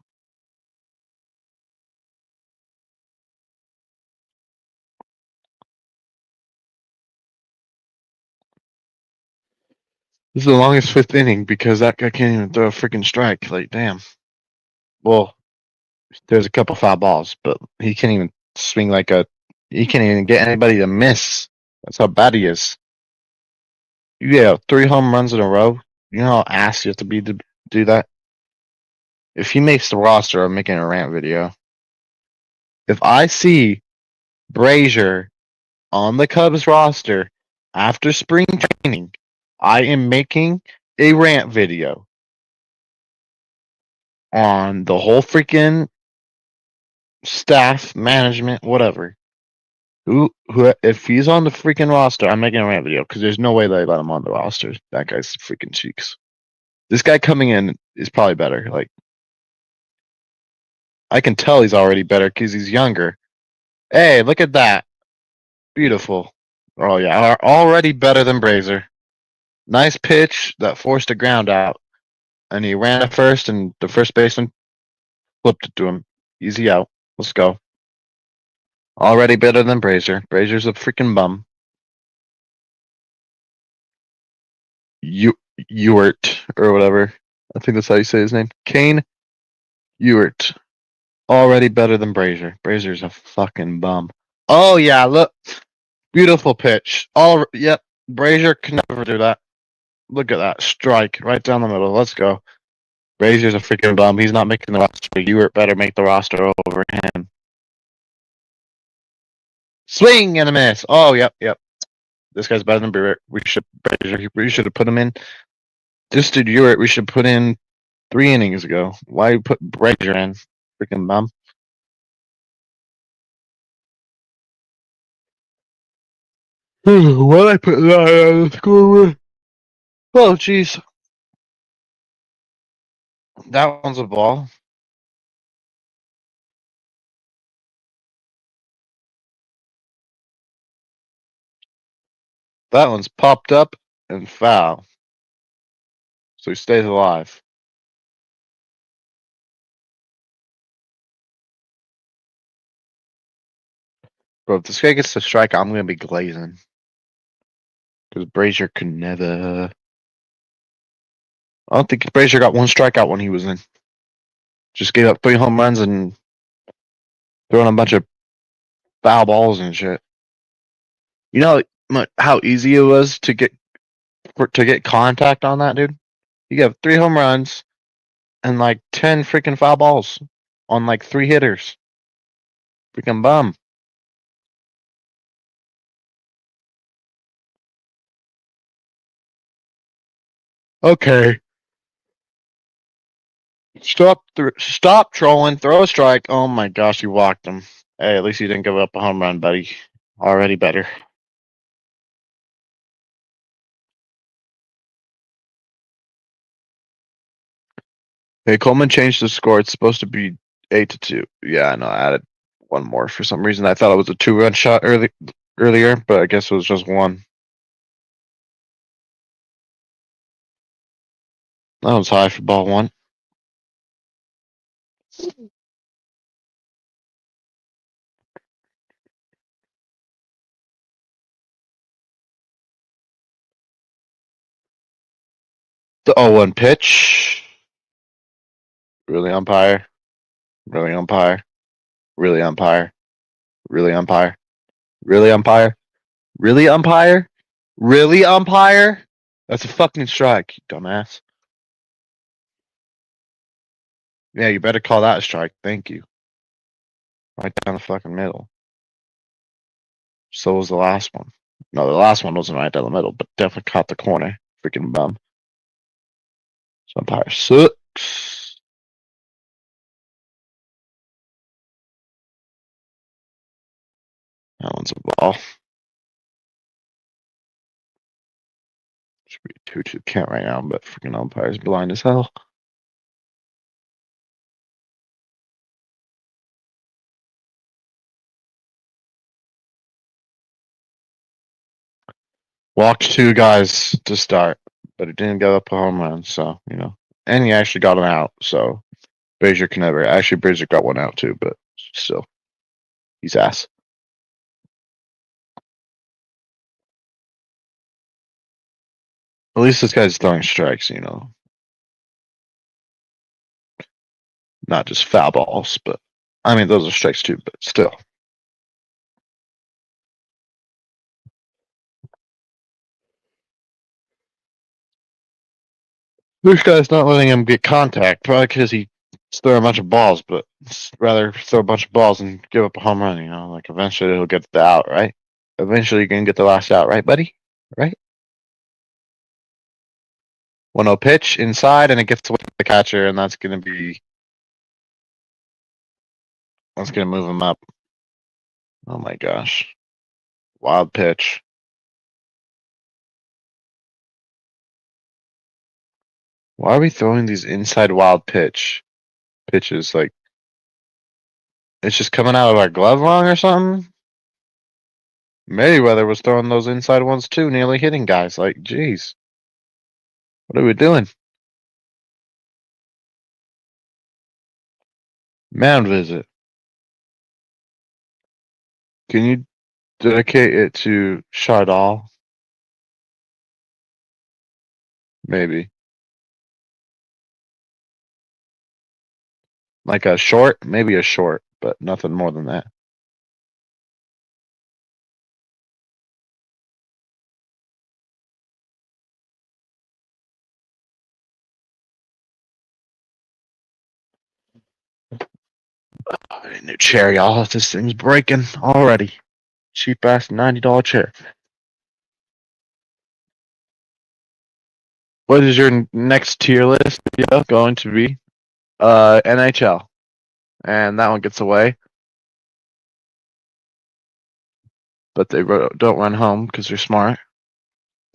Speaker 1: This is the longest 5th inning because that guy can't even throw a freaking strike. Like, damn. Well, there's a couple foul balls, but he can't even swing he can't even get anybody to miss. That's how bad he is. Yeah, 3 home runs in a row. You know how ass you have to be to do that? If he makes the roster, I'm making a rant video. If I see Brazier on the Cubs roster after spring training, I am making a rant video on the whole freaking staff, management, whatever. If he's on the freaking roster, I'm making a rant video because there's no way they let him on the roster. That guy's freaking cheeks. This guy coming in is probably better. Like, I can tell he's already better because he's younger. Hey, look at that. Beautiful. Oh, yeah. Already better than Brazier. Nice pitch that forced a ground out. And he ran at first, and the first baseman flipped it to him. Easy out. Let's go. Already better than Brazier. Brazier's a freaking bum. Ewert, or whatever. I think that's how you say his name. Kane Ewert. Already better than Brazier. Brazier's a fucking bum. Oh, yeah, look. Beautiful pitch. Yep. Brazier can never do that. Look at that. Strike right down the middle. Let's go. Brazier's a freaking bum. He's not making the roster. Ewert better make the roster over him. Swing and a miss. Oh, yep. This guy's better than Brazier. We should have put him in. This dude Ewert, we should put in 3 innings ago. Why you put Brazier in? Freaking bum. Why'd I put that on the score? Oh, jeez. That one's a ball. That one's popped up and foul. So he stays alive. Bro, if this guy gets to strike, I'm going to be glazing. Because Brazier could never. I don't think Brazier got 1 strikeout when he was in. Just gave up 3 home runs and throwing a bunch of foul balls and shit. You know how easy it was to get contact on that dude? You have 3 home runs and like 10 freaking foul balls on like 3 hitters. Freaking bum. Okay. Stop trolling. Throw a strike. Oh my gosh, you walked him. Hey, at least you didn't give up a home run, buddy. Already better. Hey, Coleman changed the score. It's supposed to be 8-2. Yeah, I know. I added one more for some reason. I thought it was a 2-run shot earlier, but I guess it was just one. That was high for ball one. The 0-1 pitch. Really, umpire? Really, umpire? Really, umpire? Really, umpire? Really, umpire? Really, umpire? Really, umpire? That's a fucking strike, you dumbass. Yeah, you better call that a strike. Thank you. Right down the fucking middle. So was the last one. No, the last one wasn't right down the middle, but definitely caught the corner. Freaking bum. So umpire sucks. That one's a ball. Should be 2-2 count right now, but freaking umpire's blind as hell. Walked two guys to start, but he didn't give up a home run, so, you know. And he actually got an out, so Brazier can never. Actually, Brazier got one out too, but still. He's ass. At least this guy's throwing strikes, you know. Not just foul balls, but I mean those are strikes too, but still. This guy's not letting him get contact, probably because he's throwing a bunch of balls, but rather throw a bunch of balls and give up a home run, you know, like eventually he'll get the out, right? Eventually you're gonna get the last out, right, buddy? Right? 1-0 pitch inside and it gets away from the catcher, and that's gonna move him up. Oh my gosh. Wild pitch. Why are we throwing these inside wild pitches? Like it's just coming out of our glove wrong or something? Merriweather was throwing those inside ones too, nearly hitting guys. Like, jeez. What are we doing? Mound visit. Can you dedicate it to Shardal? Maybe. Like a short? Maybe a short, but nothing more than that. I need a new chair, y'all. This thing's breaking already. Cheap ass $90 chair. What is your next tier list going to be? NHL. And that one gets away. But they don't run home because they're smart.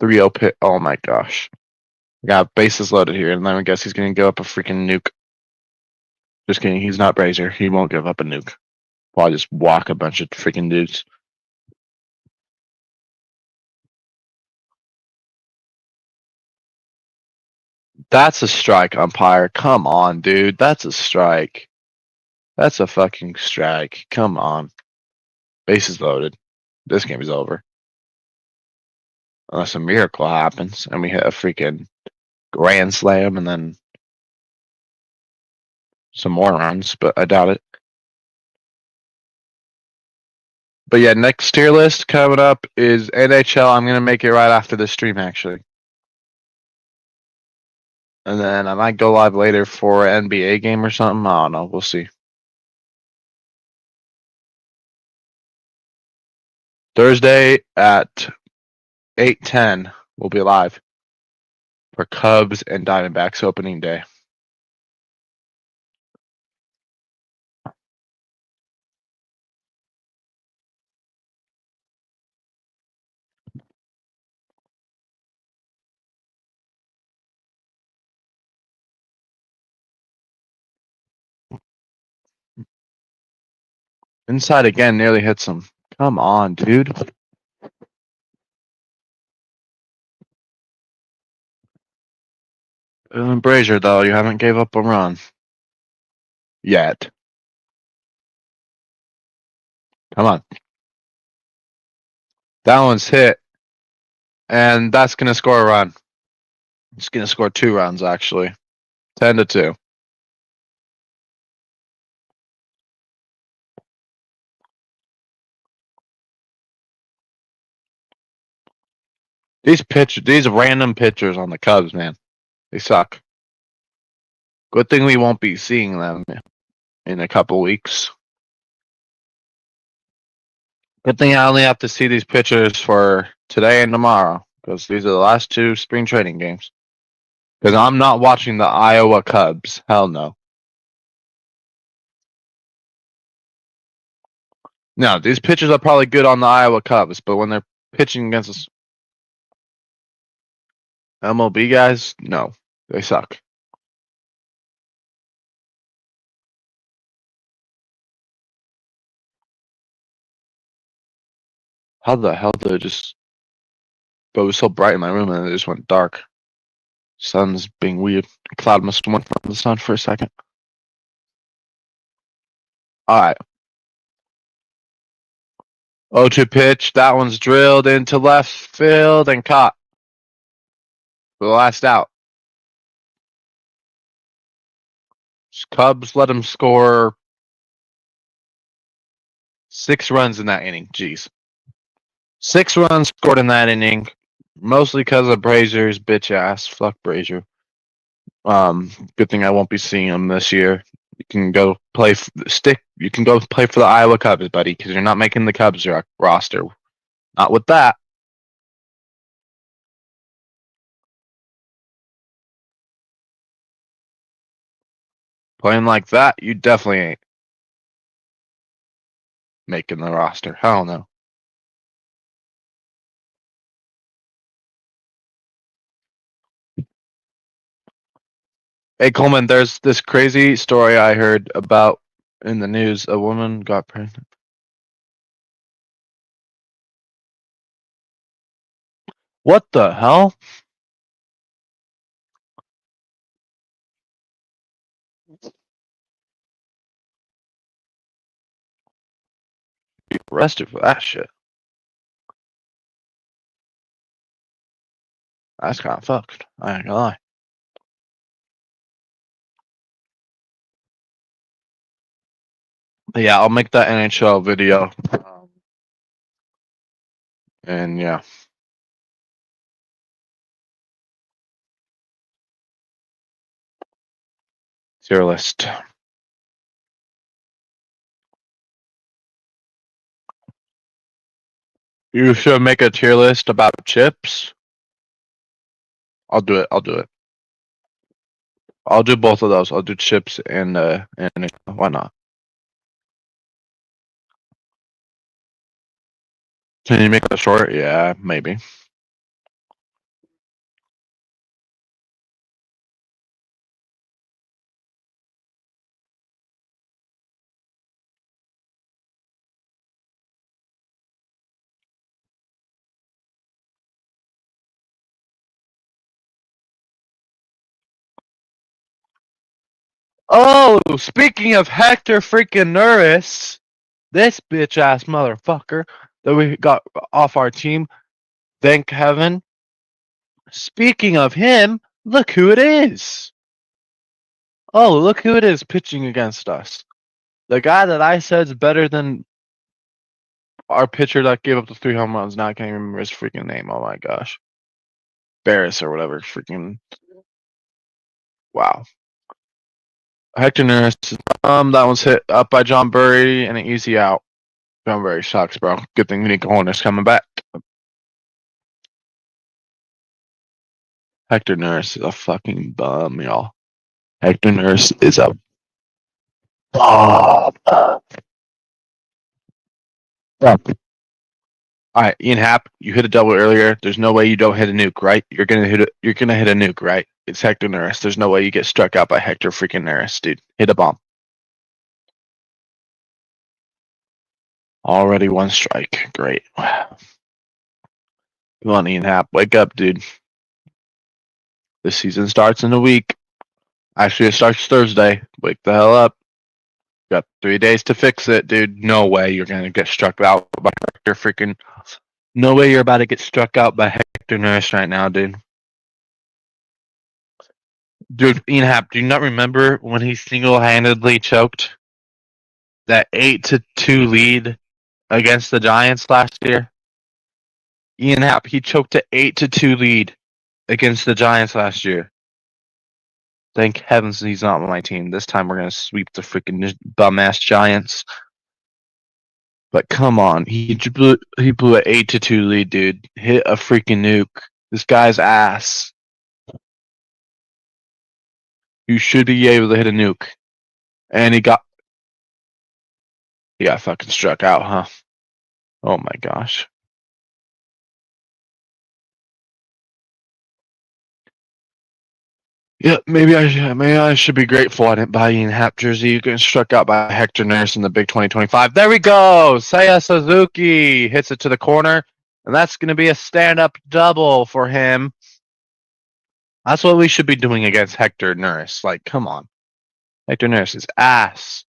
Speaker 1: 3-0 pit. Oh my gosh. Got bases loaded here, and then I guess he's going to give up a freaking nuke. Just kidding. He's not Brazier. He won't give up a nuke. Probably just walk a bunch of freaking dudes. That's a strike, umpire. Come on, dude. That's a strike. That's a fucking strike. Come on. Bases loaded. This game is over. Unless a miracle happens and we hit a freaking grand slam and then some more runs, but I doubt it. But yeah, next tier list coming up is NHL. I'm going to make it right after this stream, actually. And then I might go live later for an NBA game or something. I don't know. We'll see. Thursday at 8:10, we'll be live. for Cubs and Diamondbacks opening day. Inside again, nearly hits him. Come on, dude. Brazier, though, you haven't gave up a run. Yet. Come on. That one's hit. And that's going to score a run. It's going to score 2 runs, actually. 10-2. These random pitchers on the Cubs, man, they suck. Good thing we won't be seeing them in a couple weeks. Good thing I only have to see these pitchers for today and tomorrow, because these are the last 2 spring training games. Because I'm not watching the Iowa Cubs. Hell no. No, these pitchers are probably good on the Iowa Cubs, but when they're pitching against us MLB guys, no, they suck. How the hell did it just... But it was so bright in my room and it just went dark. Sun's being weird. Cloud must have went from the sun for a second. Alright. 0-2 pitch. That one's drilled into left field and caught. For the last out. Cubs let him score 6 runs in that inning. Jeez. 6 runs scored in that inning. Mostly because of Brazier's bitch ass. Fuck Brazier. Good thing I won't be seeing him this year. You can go play You can go play for the Iowa Cubs, buddy, because you're not making the Cubs roster. Not with that. Playing like that, you definitely ain't making the roster. Hell no. Hey Coleman, there's this crazy story I heard about in the news. A woman got pregnant. What the hell? Be arrested for that shit. That's kind of fucked. I ain't gonna lie. But yeah, I'll make that NHL video. And yeah. Tier list. You should make a tier list about chips. I'll do it. I'll do both of those. I'll do chips and why not? Can you make that short? Yeah, maybe. Oh, speaking of Hector freaking Neris, this bitch ass motherfucker that we got off our team, thank heaven. Speaking of him, look who it is. Oh, look who it is pitching against us. The guy that I said is better than our pitcher that gave up the 3 home runs. Now I can't even remember his freaking name. Oh my gosh. Barris or whatever. Freaking. Wow. Hector Neris. That one's hit up by John Burry and an easy out. John Burry sucks, bro. Good thing Nico Hoerner's coming back. Hector Neris is a fucking bum, y'all. Hector Neris is a bum. All right, Ian Happ, you hit a double earlier. There's no way you don't hit a nuke, right? You're gonna hit a nuke, right? It's Hector Neris. There's no way you get struck out by Hector freaking Neris, dude. Hit a bomb. Already one strike. Great. Come on, Ian Happ. Wake up, dude. This season starts in a week. Actually, it starts Thursday. Wake the hell up. Got 3 days to fix it, dude. No way you're gonna get struck out by Hector freaking. No way you're about to get struck out by Hector Neris right now, dude. Dude, Ian Happ, do you not remember when he single-handedly choked that 8-2 lead against the Giants last year? Ian Happ, he choked an 8-2 lead against the Giants last year. Thank heavens he's not on my team. This time we're gonna sweep the freaking bum-ass Giants. But come on, he blew an 8-2 lead, dude. Hit a freaking nuke. This guy's ass. You should be able to hit a nuke. And he got fucking struck out, huh? Oh my gosh. Yeah, maybe I should be grateful I didn't buy Ian Happ jersey. You getting struck out by Hector Neris in the Big 2025. There we go. Seiya Suzuki hits it to the corner, and that's going to be a stand-up double for him. That's what we should be doing against Hector Neris. Like, come on. Hector Neris is ass.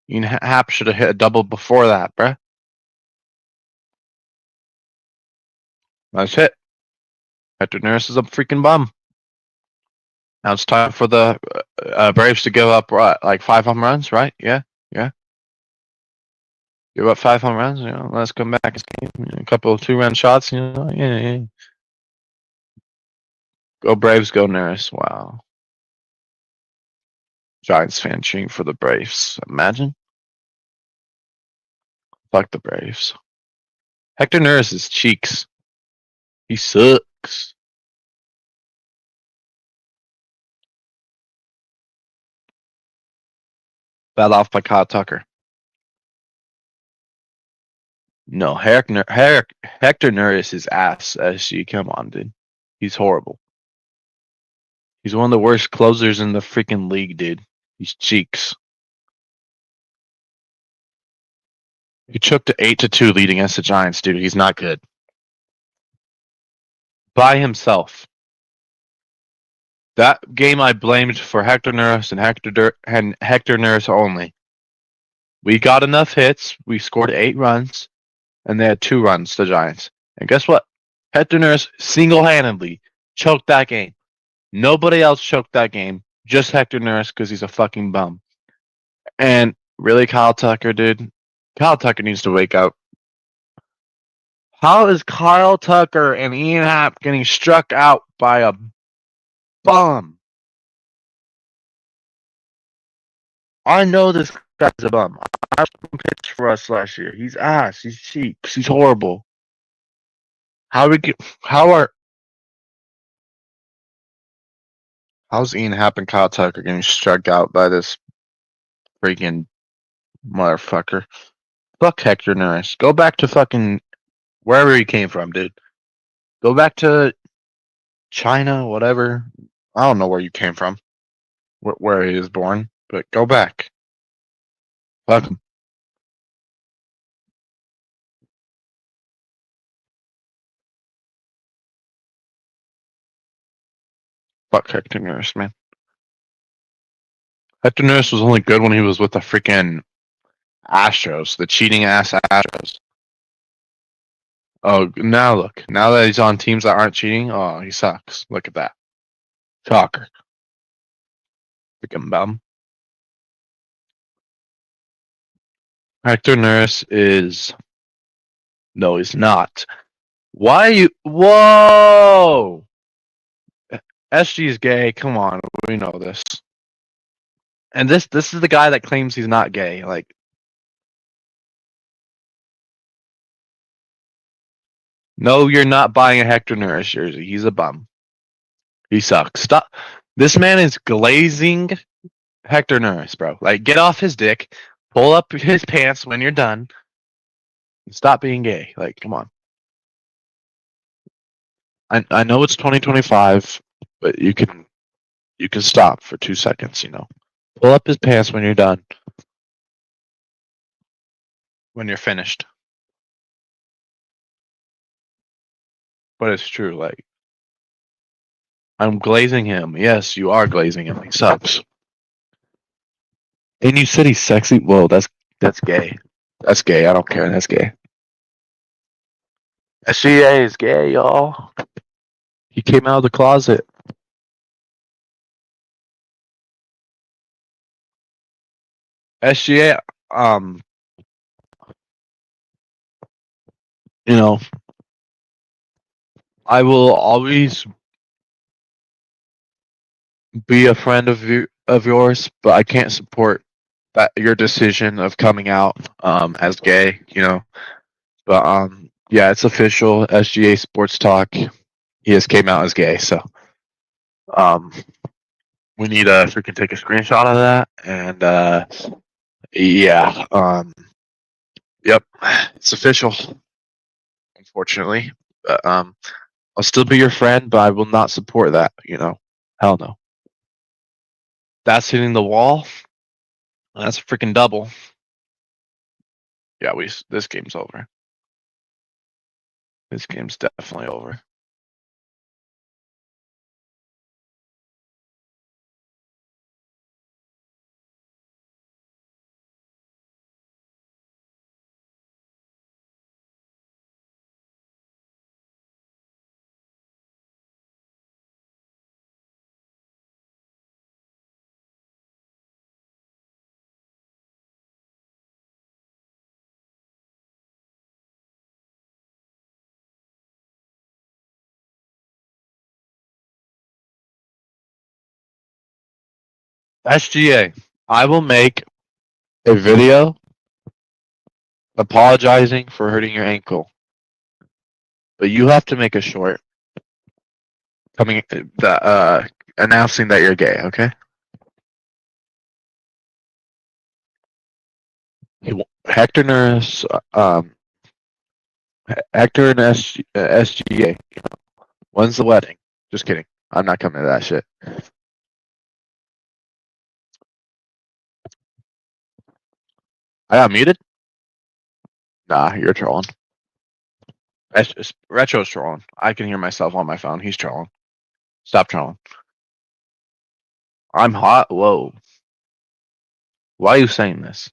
Speaker 1: Ian Happ should have hit a double before that, bruh. Nice hit. Hector Neris is a freaking bum. Now it's time for the Braves to give up like 5 home runs, right? Yeah. Give up 5 home runs. Let's come back. A couple of 2-run shots. Yeah. Go Braves, go Neris. Wow. Giants fan cheering for the Braves. Imagine. Fuck the Braves. Hector Neris is cheeks. He sucks. Bad off by Kyle Tucker. No, Hector Neris is ass. SG, come on, dude. He's horrible. He's one of the worst closers in the freaking league, dude. He's cheeks. He took the 8-2 lead against the Giants, dude. He's not good. By himself. That game I blamed for Hector Neris and Hector Neris only. We got enough hits. We scored 8 runs, and they had 2 runs, the Giants. And guess what? Hector Neris single-handedly choked that game. Nobody else choked that game. Just Hector Neris because he's a fucking bum. And really, Kyle Tucker, dude? Kyle Tucker needs to wake up. How is Kyle Tucker and Ian Happ getting struck out by a bum? I know this guy's a bum. I watched him pitch for us last year. He's ass. He's cheeks. He's horrible. How's Ian Happ and Kyle Tucker getting struck out by this freaking motherfucker? Fuck Hector Neris. Go back to fucking wherever he came from, dude. Go back to China, whatever. I don't know where you came from, where he was born, but go back. Fuck him. Fuck Hector Neris, man. Hector Neris was only good when he was with the freaking Astros, the cheating ass Astros. Oh, now look. Now that he's on teams that aren't cheating, oh, he sucks. Look at that. Shocker. Freaking bum. Hector Neris is. No, he's not. Why you. Whoa! SG is gay. Come on. We know this. And this is the guy that claims he's not gay. Like. No, you're not buying a Hector Neris jersey. He's a bum. He sucks. Stop. This man is glazing Hector Neris, bro. Like, get off his dick, pull up his pants when you're done, and stop being gay. Like, come on. I know it's 2025, but you can stop for 2 seconds. You know, pull up his pants when you're done. When you're finished. But it's true. Like, I'm glazing him. Yes, you are glazing him. He sucks. And you said he's sexy. Whoa, that's gay. That's gay. I don't care. That's gay. SGA is gay, y'all. He came out of the closet. SGA, you know, I will always be a friend of yours, but I can't support that your decision of coming out as gay, you know. But yeah, it's official. SGA Sports Talk. He just came out as gay, so um we need to freaking take a screenshot of that and yeah, yep, it's official. Unfortunately, but I'll still be your friend, but I will not support that. You know, hell no. That's hitting the wall. That's a freaking double. Yeah, this game's over. This game's definitely over. SGA, I will make a video apologizing for hurting your ankle, but you have to make a short coming announcing that you're gay. Okay? Hector Nurse, Hector and SGA. When's the wedding? Just kidding. I'm not coming to that shit. I got muted? Nah, you're trolling. Retro's trolling. I can hear myself on my phone. He's trolling. Stop trolling. I'm hot. Whoa. Why are you saying this?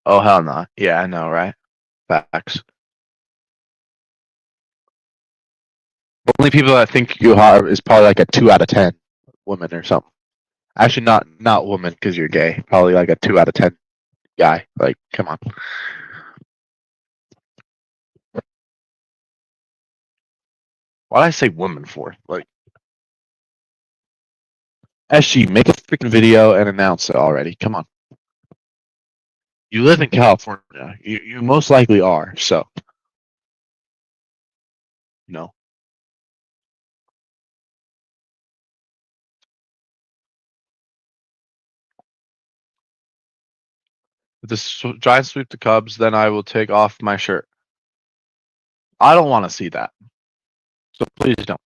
Speaker 1: Oh, hell no. Yeah, I know, right? Facts. Only people that think you hot is probably like a 2 out of 10 woman or something. Actually, not woman because you're gay. Probably like a 2 out of 10 guy. Like, come on. Why did I say woman for? Like, SG, make a freaking video and announce it already. Come on. You live in California. You most likely are. So, no. If the Giants sweep the Cubs, then I will take off my shirt. I don't want to see that. So please don't.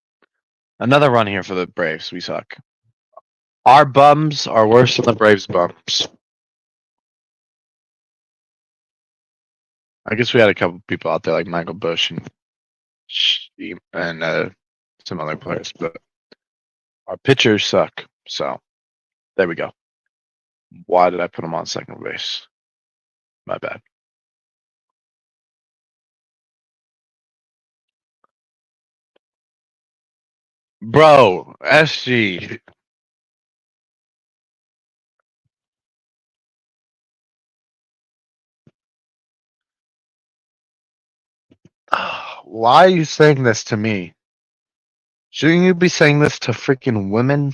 Speaker 1: Another run here for the Braves. We suck. Our bums are worse than the Braves' bums. I guess we had a couple people out there like Michael Bush and some other players, but our pitchers suck. So there we go. Why did I put him on second base? My bad. Bro, SG. Why are you saying this to me? Shouldn't you be saying this to freaking women?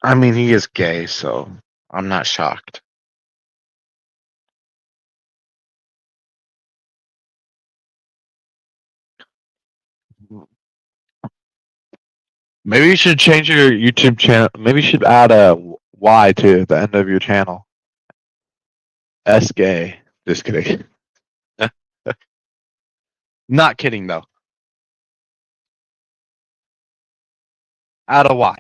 Speaker 1: I mean, he is gay, so I'm not shocked. Maybe you should change your YouTube channel. Maybe you should add a Y to the end of your channel. S gay. Just kidding. Not kidding though. Add a Y.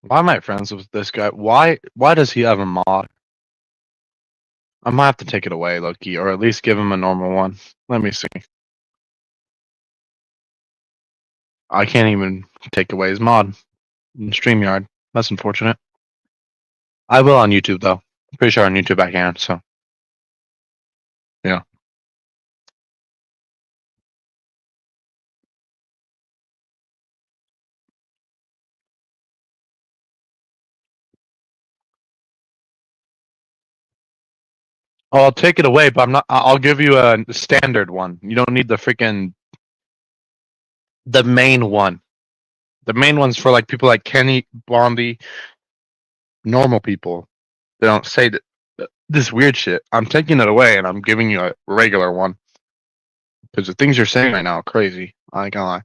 Speaker 1: Why am I friends with this guy? Why does he have a mod? I might have to take it away, Loki, or at least give him a normal one. Let me see. I can't even take away his mod in StreamYard. That's unfortunate. I will on YouTube though. I'm pretty sure on YouTube I can, so yeah. Oh, I'll take it away, but I'm not. I'll give you a standard one. You don't need the main one. The main one's for like people like Kenny Bondi, normal people. They don't say this weird shit. I'm taking it away and I'm giving you a regular one because the things you're saying right now are crazy. I ain't gonna lie.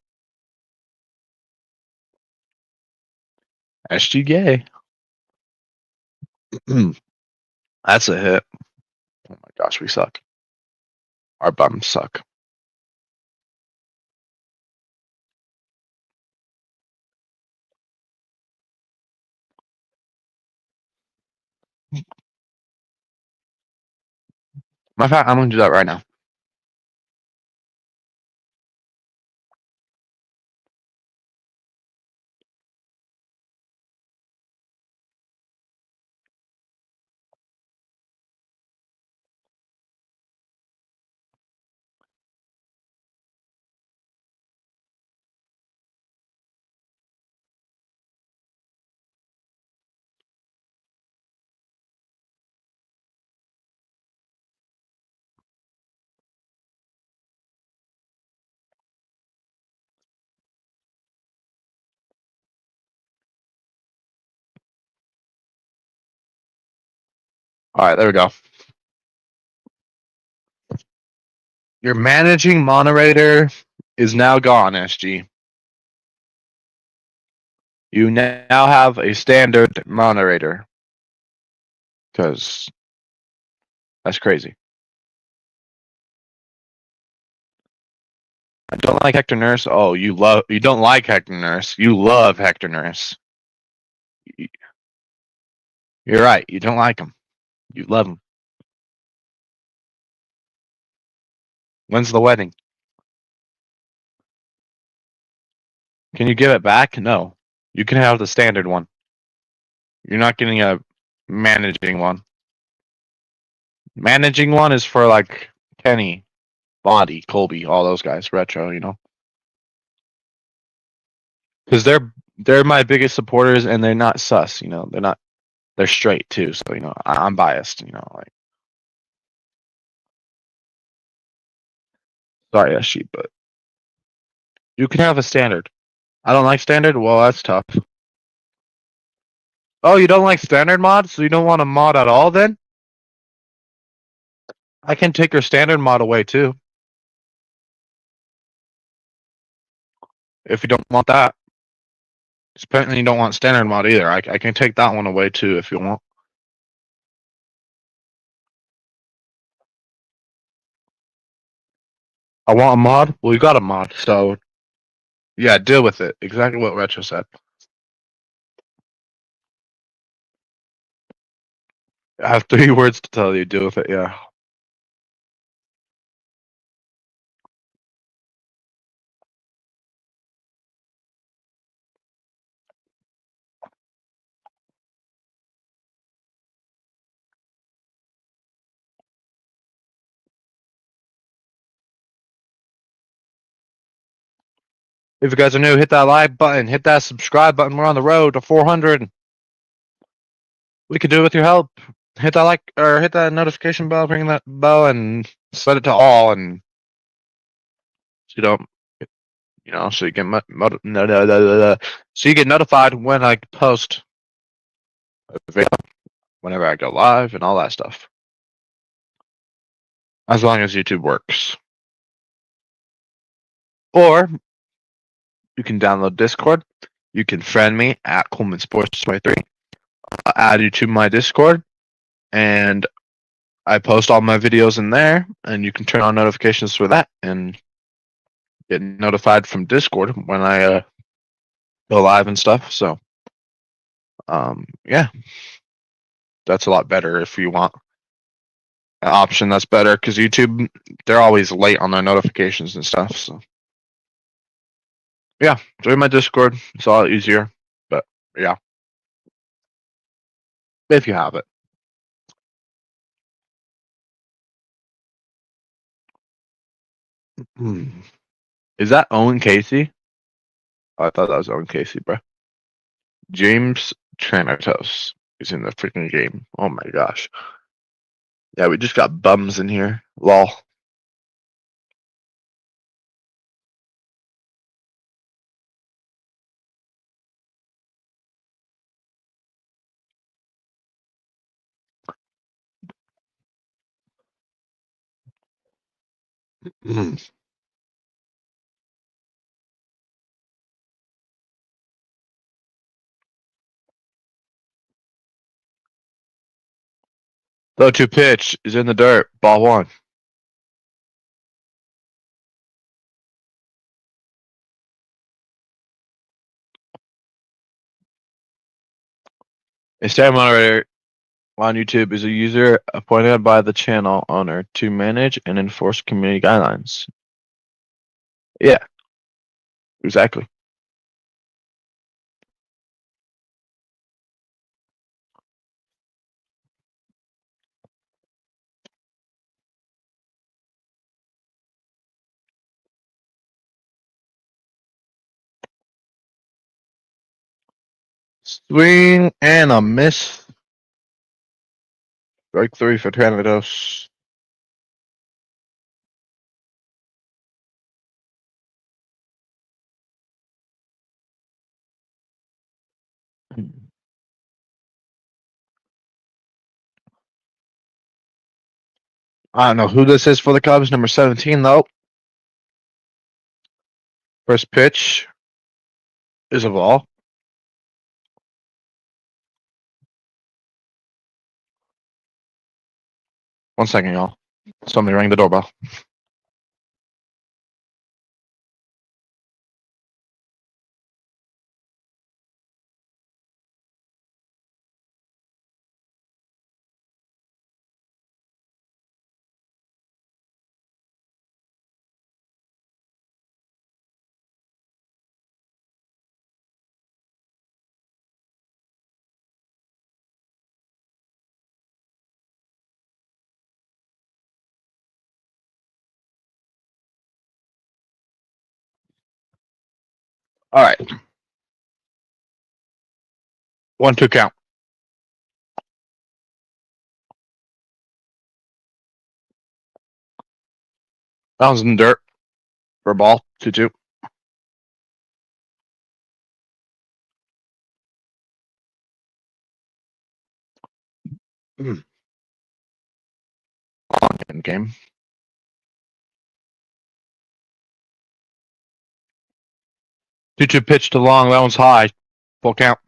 Speaker 1: SG gay. That's a hit. Oh my gosh, we suck. Our bums suck. Matter of fact, I'm gonna do that right now. All right, there we go. Your managing moderator is now gone, SG. You now have a standard moderator. Because that's crazy. I don't like Hector Nurse. Oh, you don't like Hector Nurse. You love Hector Nurse. You're right. You don't like him. You love him. When's the wedding? Can you give it back? No. You can have the standard one. You're not getting a managing one. Managing one is for like Kenny, Body, Colby, all those guys, Retro, you know. Because they're my biggest supporters and they're not sus, you know. They're straight too, so you know, I'm biased, you know, like sorry, SG, but you can have a standard. I don't like standard? Well, that's tough. Oh, you don't like standard mod? So you don't want a mod at all then? I can take your standard mod away too. If you don't want that. Apparently you don't want standard mod either. I can take that one away too if you want. I want a mod? Well, you got a mod, so yeah, deal with it. Exactly what Retro said. I have 3 words to tell you. Deal with it. Yeah. If you guys are new, hit that like button, hit that subscribe button. We're on the road to 400. We could do it with your help. Hit that like or hit that notification bell, ring that bell, and set it to all, and so you don't, so you get so you get notified when I post a video, whenever I go live, and all that stuff. As long as YouTube works. Or you can download Discord. You can friend me at Coleman Sports 23. I'll add you to my Discord, and I post all my videos in there, and you can turn on notifications for that and get notified from Discord when I go live and stuff. So, yeah, that's a lot better if you want an option that's better, because YouTube, they're always late on their notifications and stuff. So, yeah, join my Discord. It's a lot easier, but yeah, if you have it. Is that Owen Casey? Oh, I thought that was Owen Casey, bro. James Tranatos is in the freaking game. Oh my gosh. Yeah, we just got bums in here. Lol. Throw to pitch is in the dirt. Ball 1. A stand moderator on YouTube is a user appointed by the channel owner to manage and enforce community guidelines. Yeah, exactly. Swing and a miss. Strike 3 for Tranatos. I don't know who this is for the Cubs. Number 17, though. First pitch is a ball. One second, y'all. Somebody rang the doorbell. All right. 1-2 count. That was in the dirt for a ball. 2-2. Long game. 2-2 pitch to long. That one's high. Full count.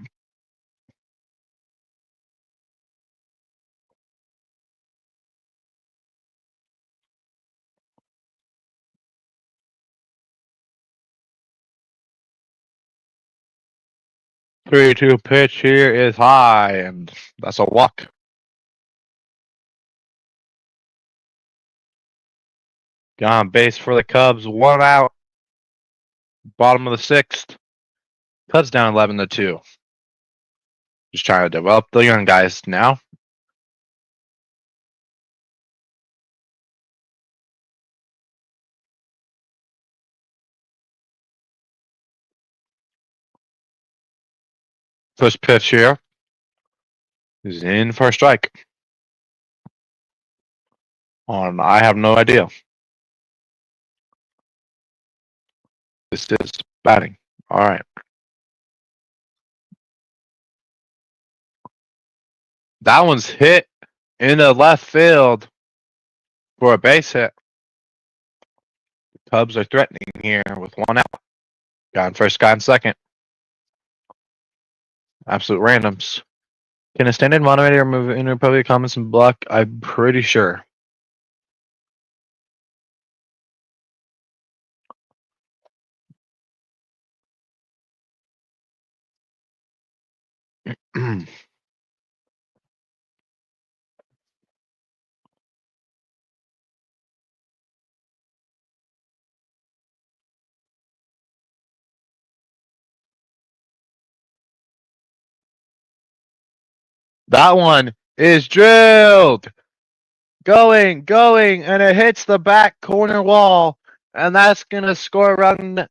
Speaker 1: 3-2 pitch here is high, and that's a walk. Got on base for the Cubs. 1 out. Bottom of the 6th. Cubs down 11-2. Just trying to develop the young guys now. First pitch here is in for a strike. I have no idea. This is batting. All right. That one's hit into left field for a base hit. The Cubs are threatening here with 1 out. Guy on first, guy on second. Absolute randoms. Can a stand-in moderator move inappropriate comments and block? I'm pretty sure. That one is drilled. Going, and it hits the back corner wall. And that's going to score a run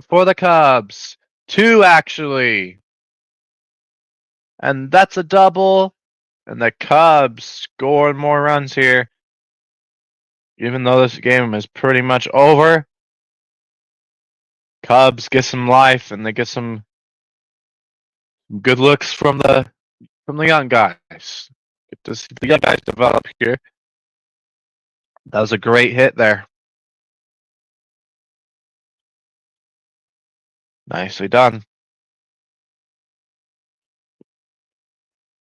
Speaker 1: for the Cubs. 2, actually. And that's a double. And the Cubs scoring more runs here. Even though this game is pretty much over, Cubs get some life and they get some good looks from the young guys. Get to see the young guys develop here. That was a great hit there. Nicely done.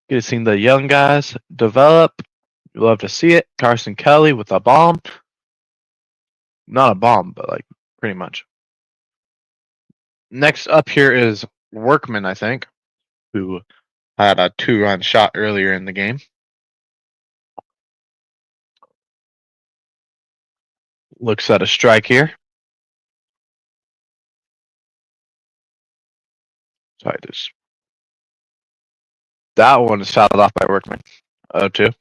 Speaker 1: Get to see the young guys develop. You love to see it. Carson Kelly with a bomb. Not a bomb, but like pretty much. Next up here is Workman, I think, who had a 2-run shot earlier in the game. Looks at a strike here. Sorry, that one is fouled off by Workman. 0-2.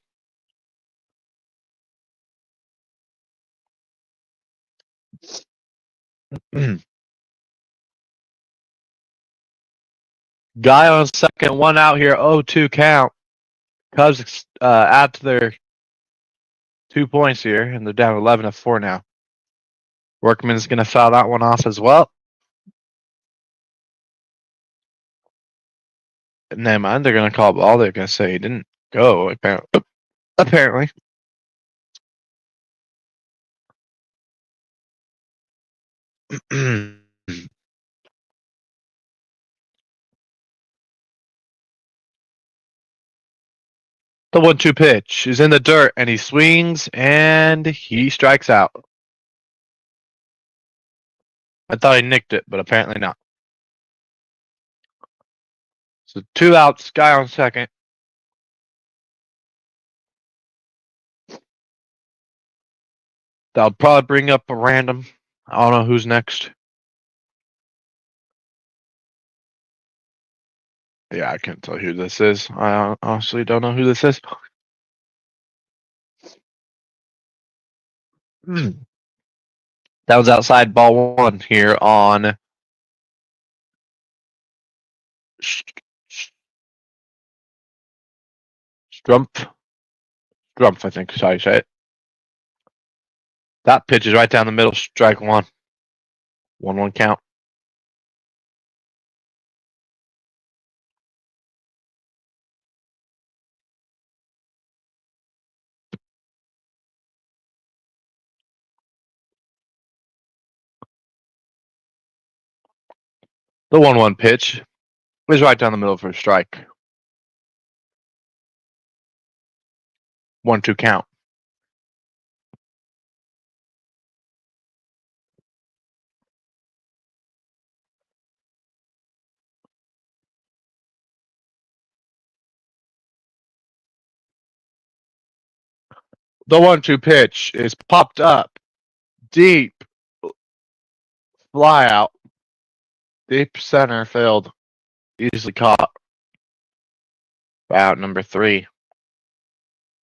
Speaker 1: Guy on second, 1 out here, 0-2 count. Cubs add to their 2 points here, and they're down 11-4 now. Workman's going to foul that one off as well. Never mind, they're going to call ball. They're going to say he didn't go, apparently. The 1-2 pitch is in the dirt, and he swings, and he strikes out. I thought he nicked it, but apparently not. So 2 outs, guy on second. That'll probably bring up a random. I don't know who's next. Yeah, I can't tell who this is. I honestly don't know who this is. That was outside ball 1 here on Strumpf, I think is how you say it. That pitch is right down the middle, strike 1. 1-1 count. The 1-1 pitch is right down the middle for a strike. 1-2 count. The 1-2 pitch is popped up deep fly out. Deep center field. Easily caught. Out number 3.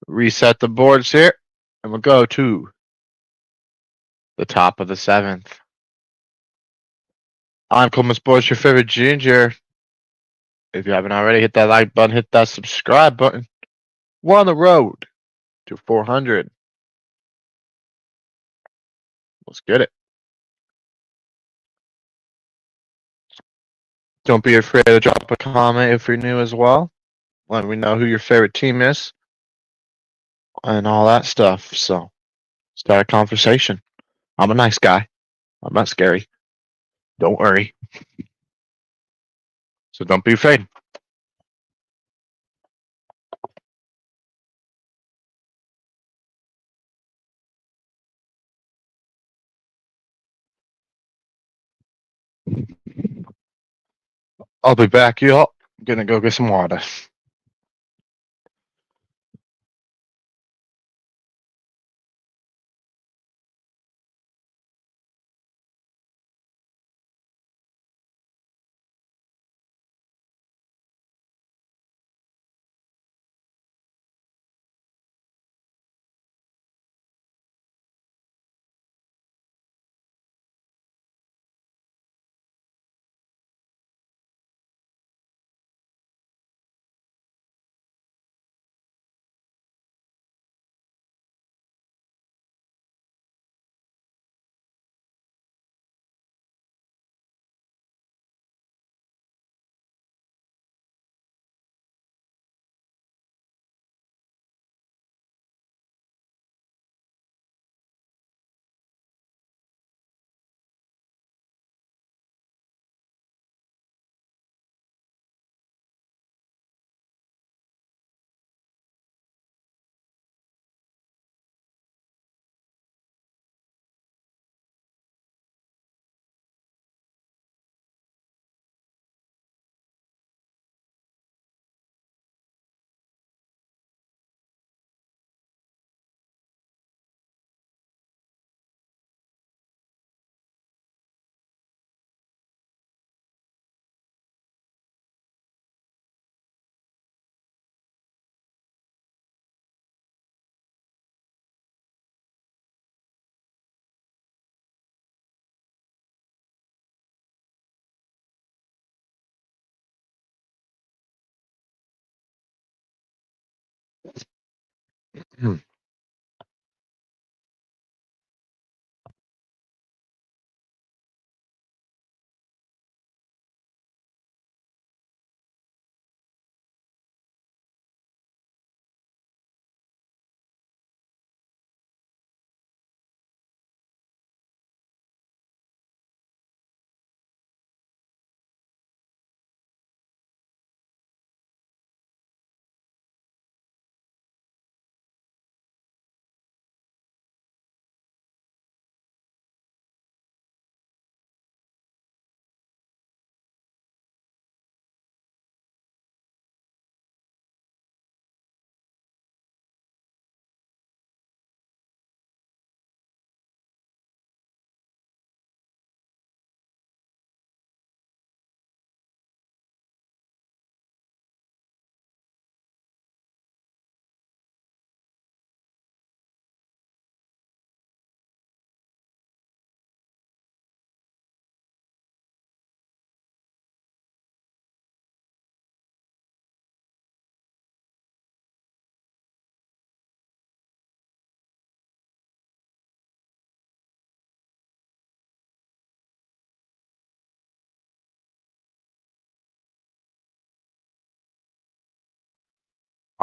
Speaker 1: Reset the boards here, and we'll go to the top of the 7th. I'm Coleman Sports, your favorite ginger. If you haven't already, hit that like button, hit that subscribe button. We're on the road to 400. Let's get it. Don't be afraid to drop a comment if you're new as well. Let me know who your favorite team is and all that stuff. So, start a conversation. I'm a nice guy. I'm not scary. Don't worry. So, don't be afraid. I'll be back, y'all. I'm gonna go get some water.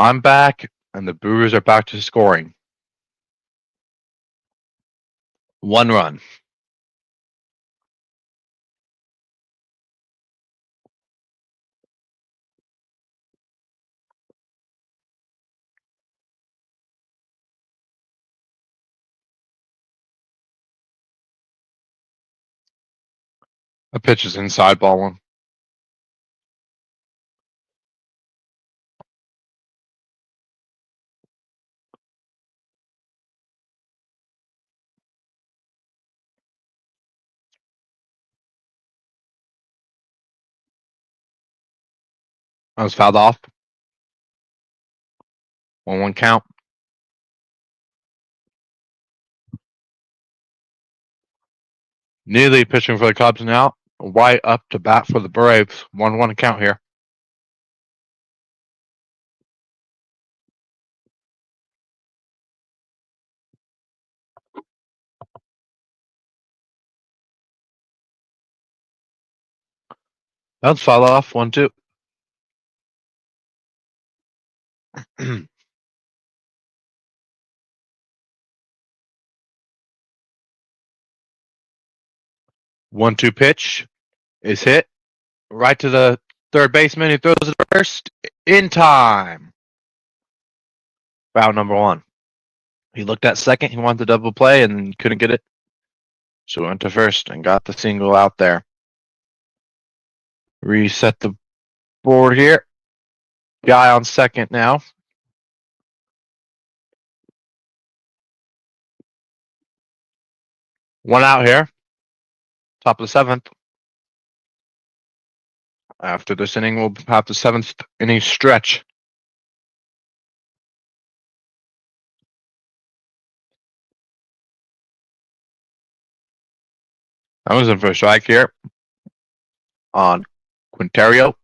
Speaker 1: I'm back, and the Brewers are back to scoring. 1 run. A pitch is inside, ball 1. I was fouled off. 1-1 count. Neely pitching for the Cubs now. White up to bat for the Braves. 1-1 count here. That's foul off. 1-2. 1-2 pitch is hit right to the third baseman. He throws it first in time. Foul number 1. He looked at second. He wanted the double play and couldn't get it. So went to first and got the single out there. Reset the board here. Guy on second now. One out here. Top of the 7th. After this inning, we'll have the 7th inning stretch. I was in for a strike here on Quinterio.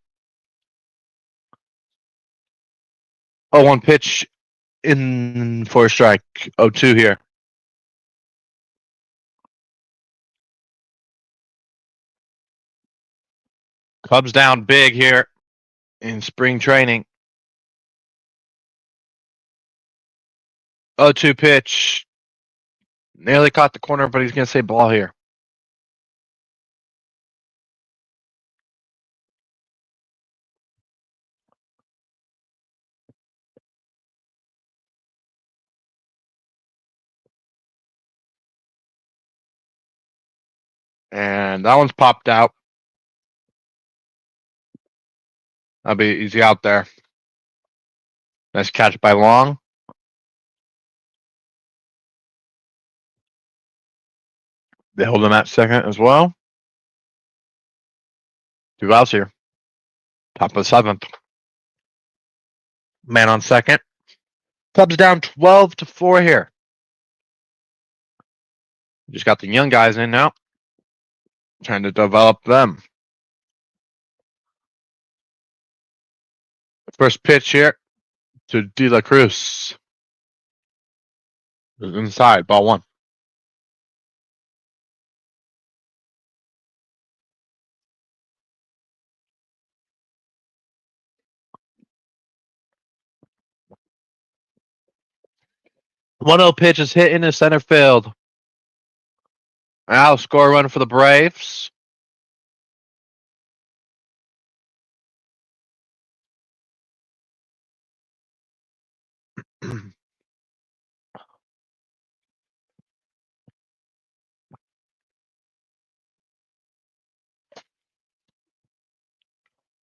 Speaker 1: 0-1 pitch in for a strike. 0-2 here. Cubs down big here in spring training. 0-2 pitch. Nearly caught the corner, but he's going to say ball here. And that one's popped out. That'll be easy out there. Nice catch by Long. They hold him at second as well. 2 outs here. Top of the 7th. Man on second. Cubs down 12-4 here. Just got the young guys in now. Trying to develop them. First pitch here to De La Cruz. Inside, ball 1. One 0 pitch is hit into center field. Now score run for the Braves.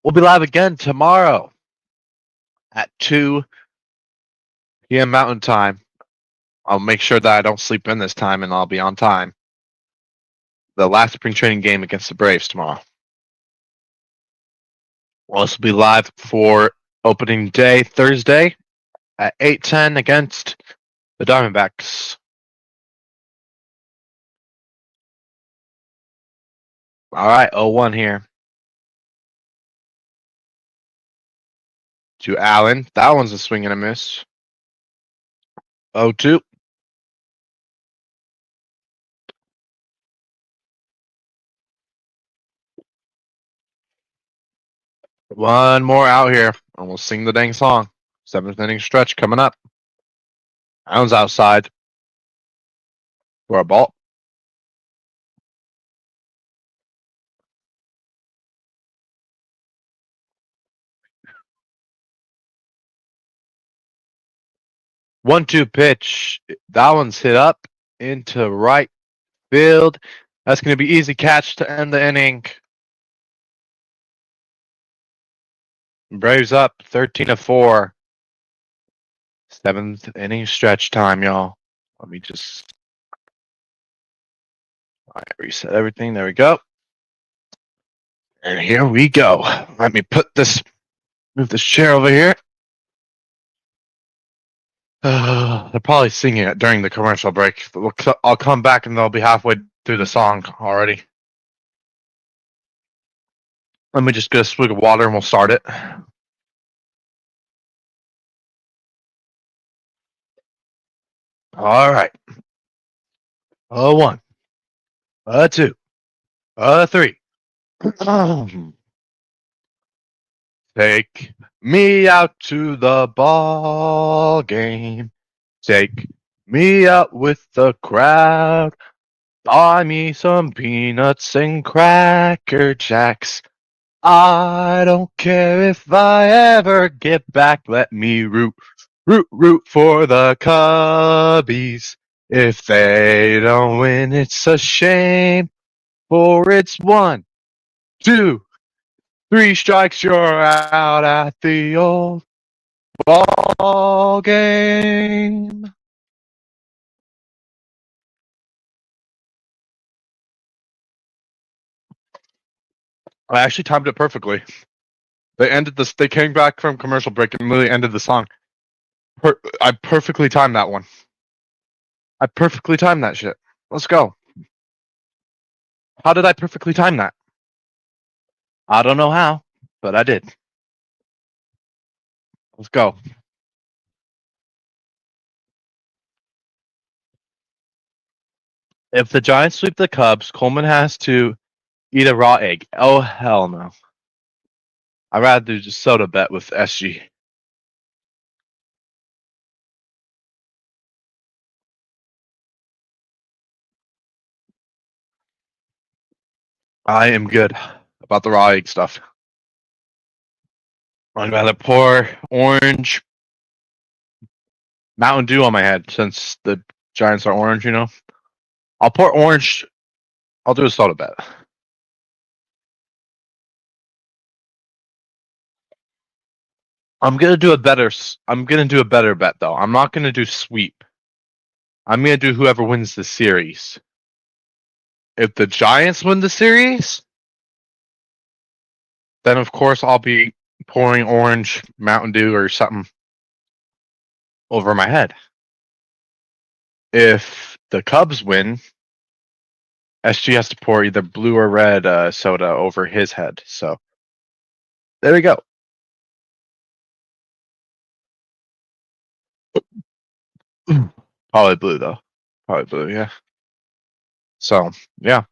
Speaker 1: We'll be live again tomorrow at 2 p.m. Mountain Time. I'll make sure that I don't sleep in this time and I'll be on time. The last spring training game against the Braves tomorrow. We'll also be live for opening day Thursday at 8:10 against the Diamondbacks. All right, 0-1 here. To Allen. That one's a swing and a miss. 0-2. One more out here, and we'll sing the dang song. 7th inning stretch coming up. Allen's outside for a ball. One-two pitch. That one's hit up into right field. That's going to be easy catch to end the inning. Braves up 13-4. 7th inning stretch time, y'all. Let me just reset everything. There we go. And here we go. Let me put this Move this chair over here. They're probably singing it during the commercial break. I'll come back and they'll be halfway through the song already. Let me just get a swig of water and we'll start it. All right. 1, 2, 3. Take me out to the ball game. Take me out with the crowd. Buy me some peanuts and Cracker Jacks. I don't care if I ever get back. Let me root for the Cubbies. If they don't win, it's a shame. For it's 1, 2, 3 strikes, you're out at the old ball game. I actually timed it perfectly. They ended this. They came back from commercial break and really ended the song. I perfectly timed that one. I perfectly timed that shit. Let's go. How did I perfectly time that? I don't know how, but I did. Let's go. If the Giants sweep the Cubs, Coleman has to eat a raw egg. Oh, hell no. I'd rather do just soda bet with SG. I am good about the raw egg stuff. I'd rather pour orange Mountain Dew on my head since the Giants are orange, you know? I'll pour orange. I'll do a soda bet. I'm gonna do a better bet though. I'm not gonna do sweep. I'm gonna do whoever wins the series. If the Giants win the series, then of course I'll be pouring orange Mountain Dew or something over my head. If the Cubs win, SG has to pour either blue or red soda over his head. So there we go. Probably blue though. Probably blue, yeah. So yeah,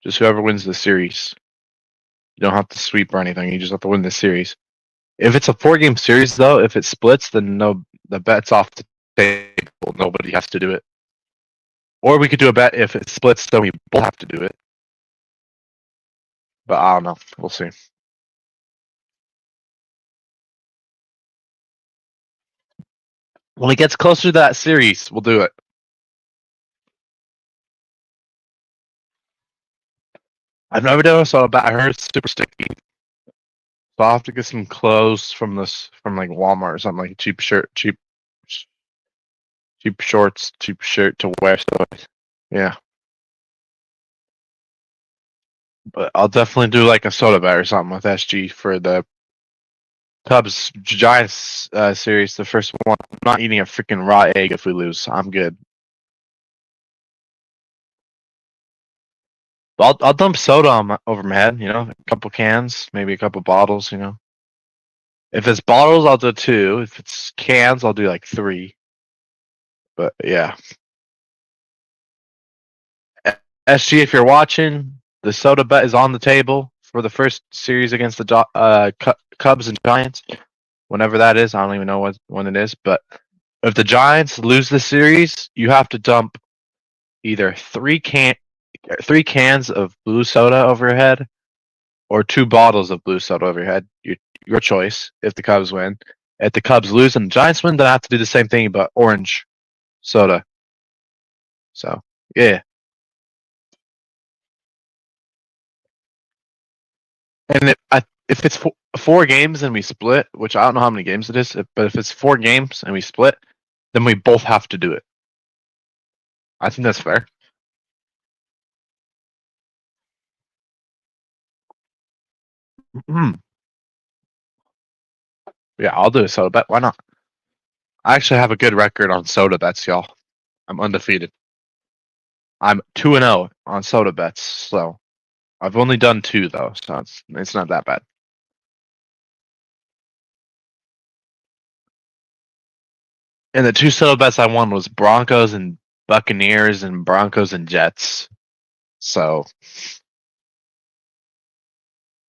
Speaker 1: just whoever wins the series. You don't have to sweep or anything. You just have to win the series. If it's a 4-game series, though, if it splits, then the bet's off the table. Nobody has to do it. Or we could do a bet if it splits, then we both have to do it. But I don't know. We'll see. When it gets closer to that series, we'll do it. I've never done a soda bet. I heard it's super sticky. So I'll have to get some clothes from like Walmart or something, like a cheap shirt, cheap shorts, cheap shirt to wear. So yeah. But I'll definitely do like a soda bet or something with SG for the Cubs Giants series, the first one. I'm not eating a freaking raw egg if we lose. I'm good. I'll dump soda over my head. You know, a couple cans, maybe a couple bottles. You know, if it's bottles, I'll do 2. If it's cans, I'll do like 3. But yeah, SG, if you're watching, the soda bet is on the table for the first series against the Cubs and Giants. Whenever that is, I don't even know when it is. But if the Giants lose the series, you have to dump either 3 cans of blue soda over your head, or 2 bottles of blue soda over your head. Your choice. If the Cubs win, if the Cubs lose and the Giants win, then I have to do the same thing, but orange soda. So yeah. And if it's 4 games and we split, which I don't know how many games it is, but if it's 4 games and we split, then we both have to do it. I think that's fair. Yeah, I'll do a soda bet. Why not? I actually have a good record on soda bets, y'all. I'm undefeated. I'm 2-0 on soda bets, so I've only done 2 though, so it's not that bad. And the 2 soda bets I won was Broncos and Buccaneers and Broncos and Jets. So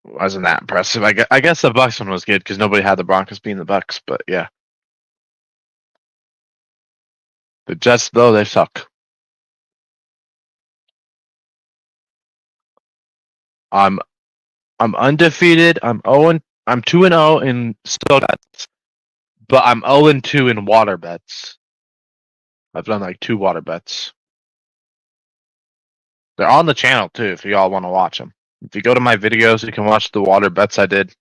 Speaker 1: wasn't that impressive. I guess the Bucks one was good because nobody had the Broncos being the Bucks, but yeah. The Jets though, they suck. I'm undefeated. I'm 2-0 in soda bets, but I'm 0-2 in water bets. I've done like 2 water bets. They're on the channel too if y'all want to watch them. If you go to my videos, you can watch the water bets I did.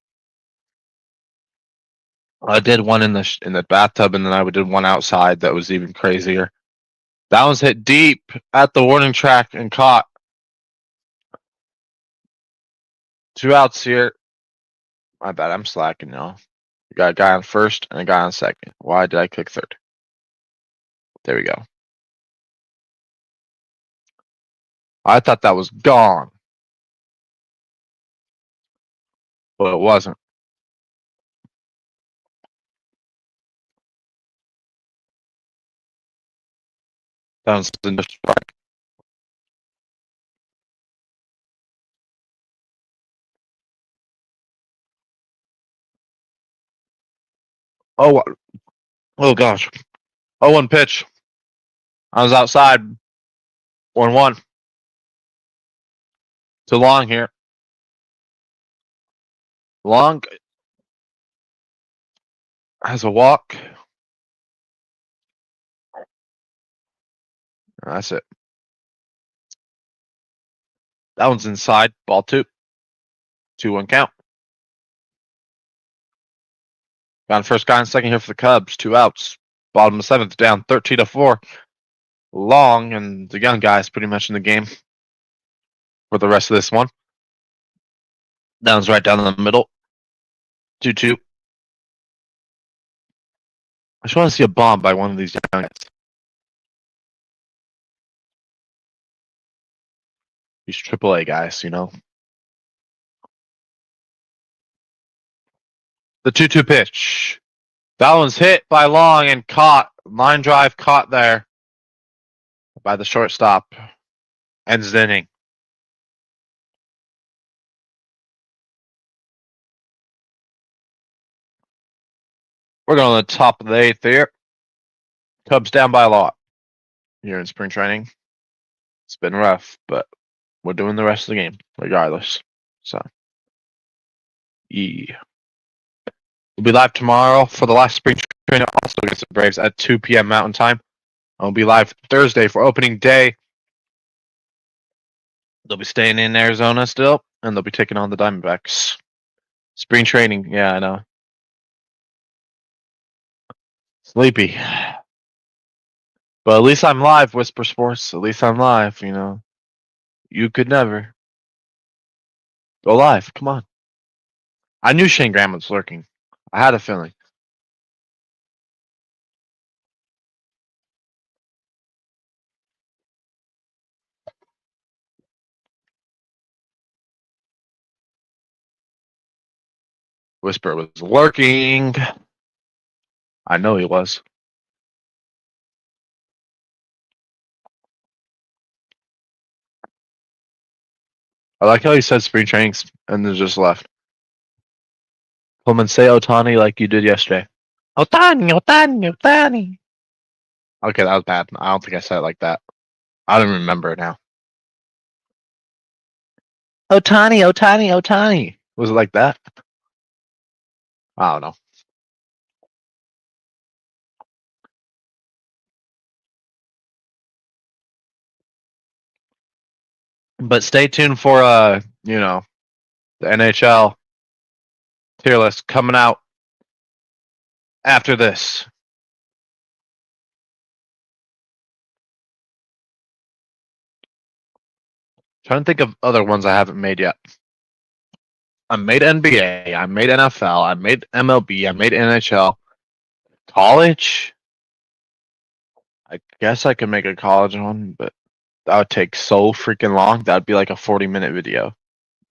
Speaker 1: I did one in the bathtub, and then I did one outside that was even crazier. That one's hit deep at the warning track and caught. 2 outs here. My bad, I'm slacking now. We got a guy on first and a guy on second. Why did I click third? There we go. I thought that was gone, but it wasn't. That was in the strike. Oh gosh. 0-1 pitch. I was outside. 1-1. Too long here. Long has a walk. That's it. That one's inside. Ball 2. 2-1 count. Got first guy and second here for the Cubs. 2 outs. Bottom of 7th, down 13-4. Long and the young guy is pretty much in the game for the rest of this one. That one's right down the middle. 2-2. I just want to see a bomb by one of these young guys. These AAA guys, you know. The 2-2 pitch. That one's hit by Long and caught. Line drive caught there by the shortstop. Ends the inning. We're going to the top of the 8th here. Cubs down by a lot here in spring training. It's been rough, but we're doing the rest of the game regardless. So, yeah. We'll be live tomorrow for the last spring training also against the Braves at 2 p.m. Mountain Time. I'll be live Thursday for opening day. They'll be staying in Arizona still, and they'll be taking on the Diamondbacks. Spring training, yeah, I know. Sleepy. But at least I'm live, Whisper Sports. At least I'm live, you know. You could never. Go live, come on. I knew Shane Graham was lurking. I had a feeling. Whisper was lurking. I know he was. I like how he said spring trainings and then just left. Come and say Otani like you did yesterday. Otani, Otani, Otani. Okay, that was bad. I don't think I said it like that. I don't remember it now. Otani, Otani, Otani. Was it like that? I don't know. But stay tuned for the NHL tier list coming out after this. Trying to think of other ones I haven't made yet. I made NBA. I made NFL. I made MLB. I made NHL. College. I guess I could make a college one, but that would take so freaking long. That'd be like a 40-minute video,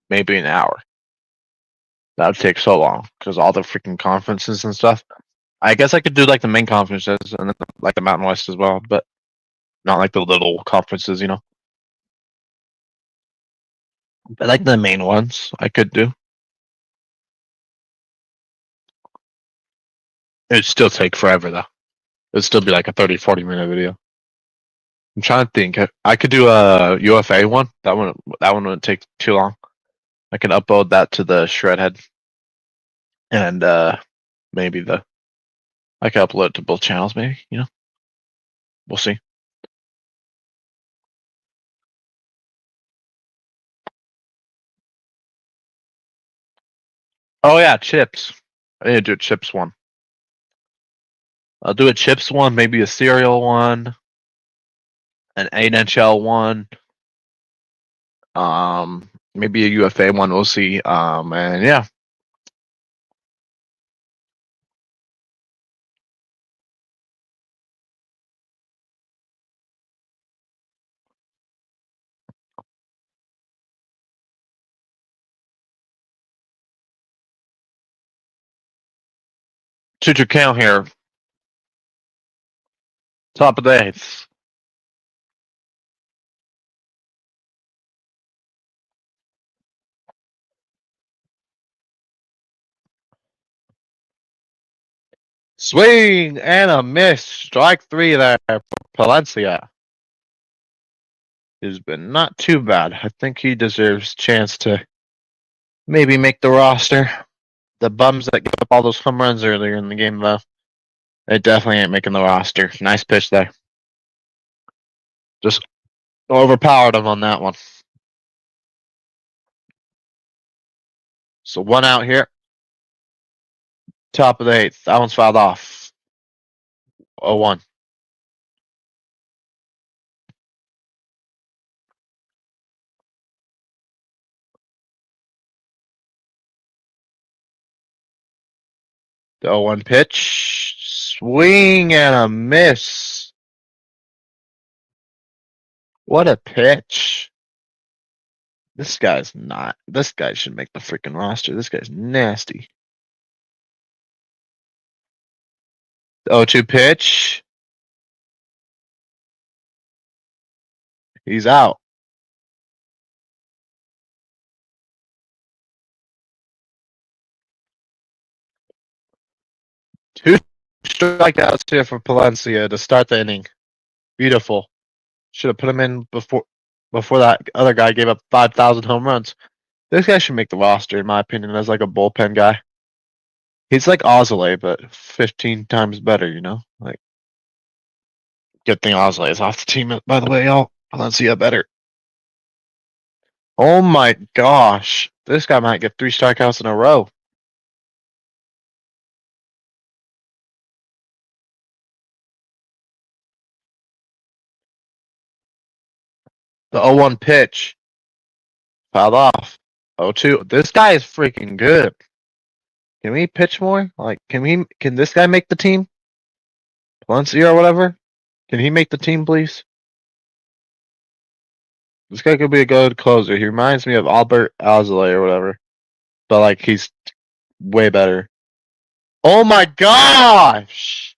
Speaker 1: maybe an hour. That would take so long because all the freaking conferences and stuff. I guess I could do like the main conferences and then like the Mountain West as well, but not like the little conferences, you know. But like the main ones, I could do. It'd still take forever though. It'd still be like a 30-40 minute video. I'm trying to think. I could do a UFA one. That one wouldn't take too long. I can upload that to the Shredhead, and maybe I can upload it to both channels. Maybe, you know, we'll see. Oh yeah, chips. I need to do a chips one. I'll do a chips one, maybe a cereal one, an NHL one, maybe a UFA one. We'll see. And yeah. Shoot your count here. Top of the eighth. Swing and a miss. Strike three there for Palencia. He's been not too bad. I think he deserves a chance to maybe make the roster. The bums that gave up all those home runs earlier in the game, though, they definitely ain't making the roster. Nice pitch there. Just overpowered him on that one. So 1 out here. Top of the eighth. That one's fouled off. 0-1. The 0-1 pitch. Swing and a miss. What a pitch. This guy should make the freaking roster. This guy's nasty. The 0-2 pitch. He's out. Two strikeouts here for Palencia to start the inning. Beautiful. Should have put him in before that other guy gave up 5,000 home runs. This guy should make the roster, in my opinion, as like a bullpen guy. He's like Ozole, but 15 times better, you know? Like, good thing Ozole is off the team, by the way, y'all. Palencia better. Oh my gosh. This guy might get 3 strikeouts in a row. The 0-1 pitch. Fouled off. 0-2. This guy is freaking good. Can we pitch more? Like, can this guy make the team? Palencia or whatever? Can he make the team, please? This guy could be a good closer. He reminds me of Albert Alzolay or whatever. But, like, he's way better. Oh my gosh!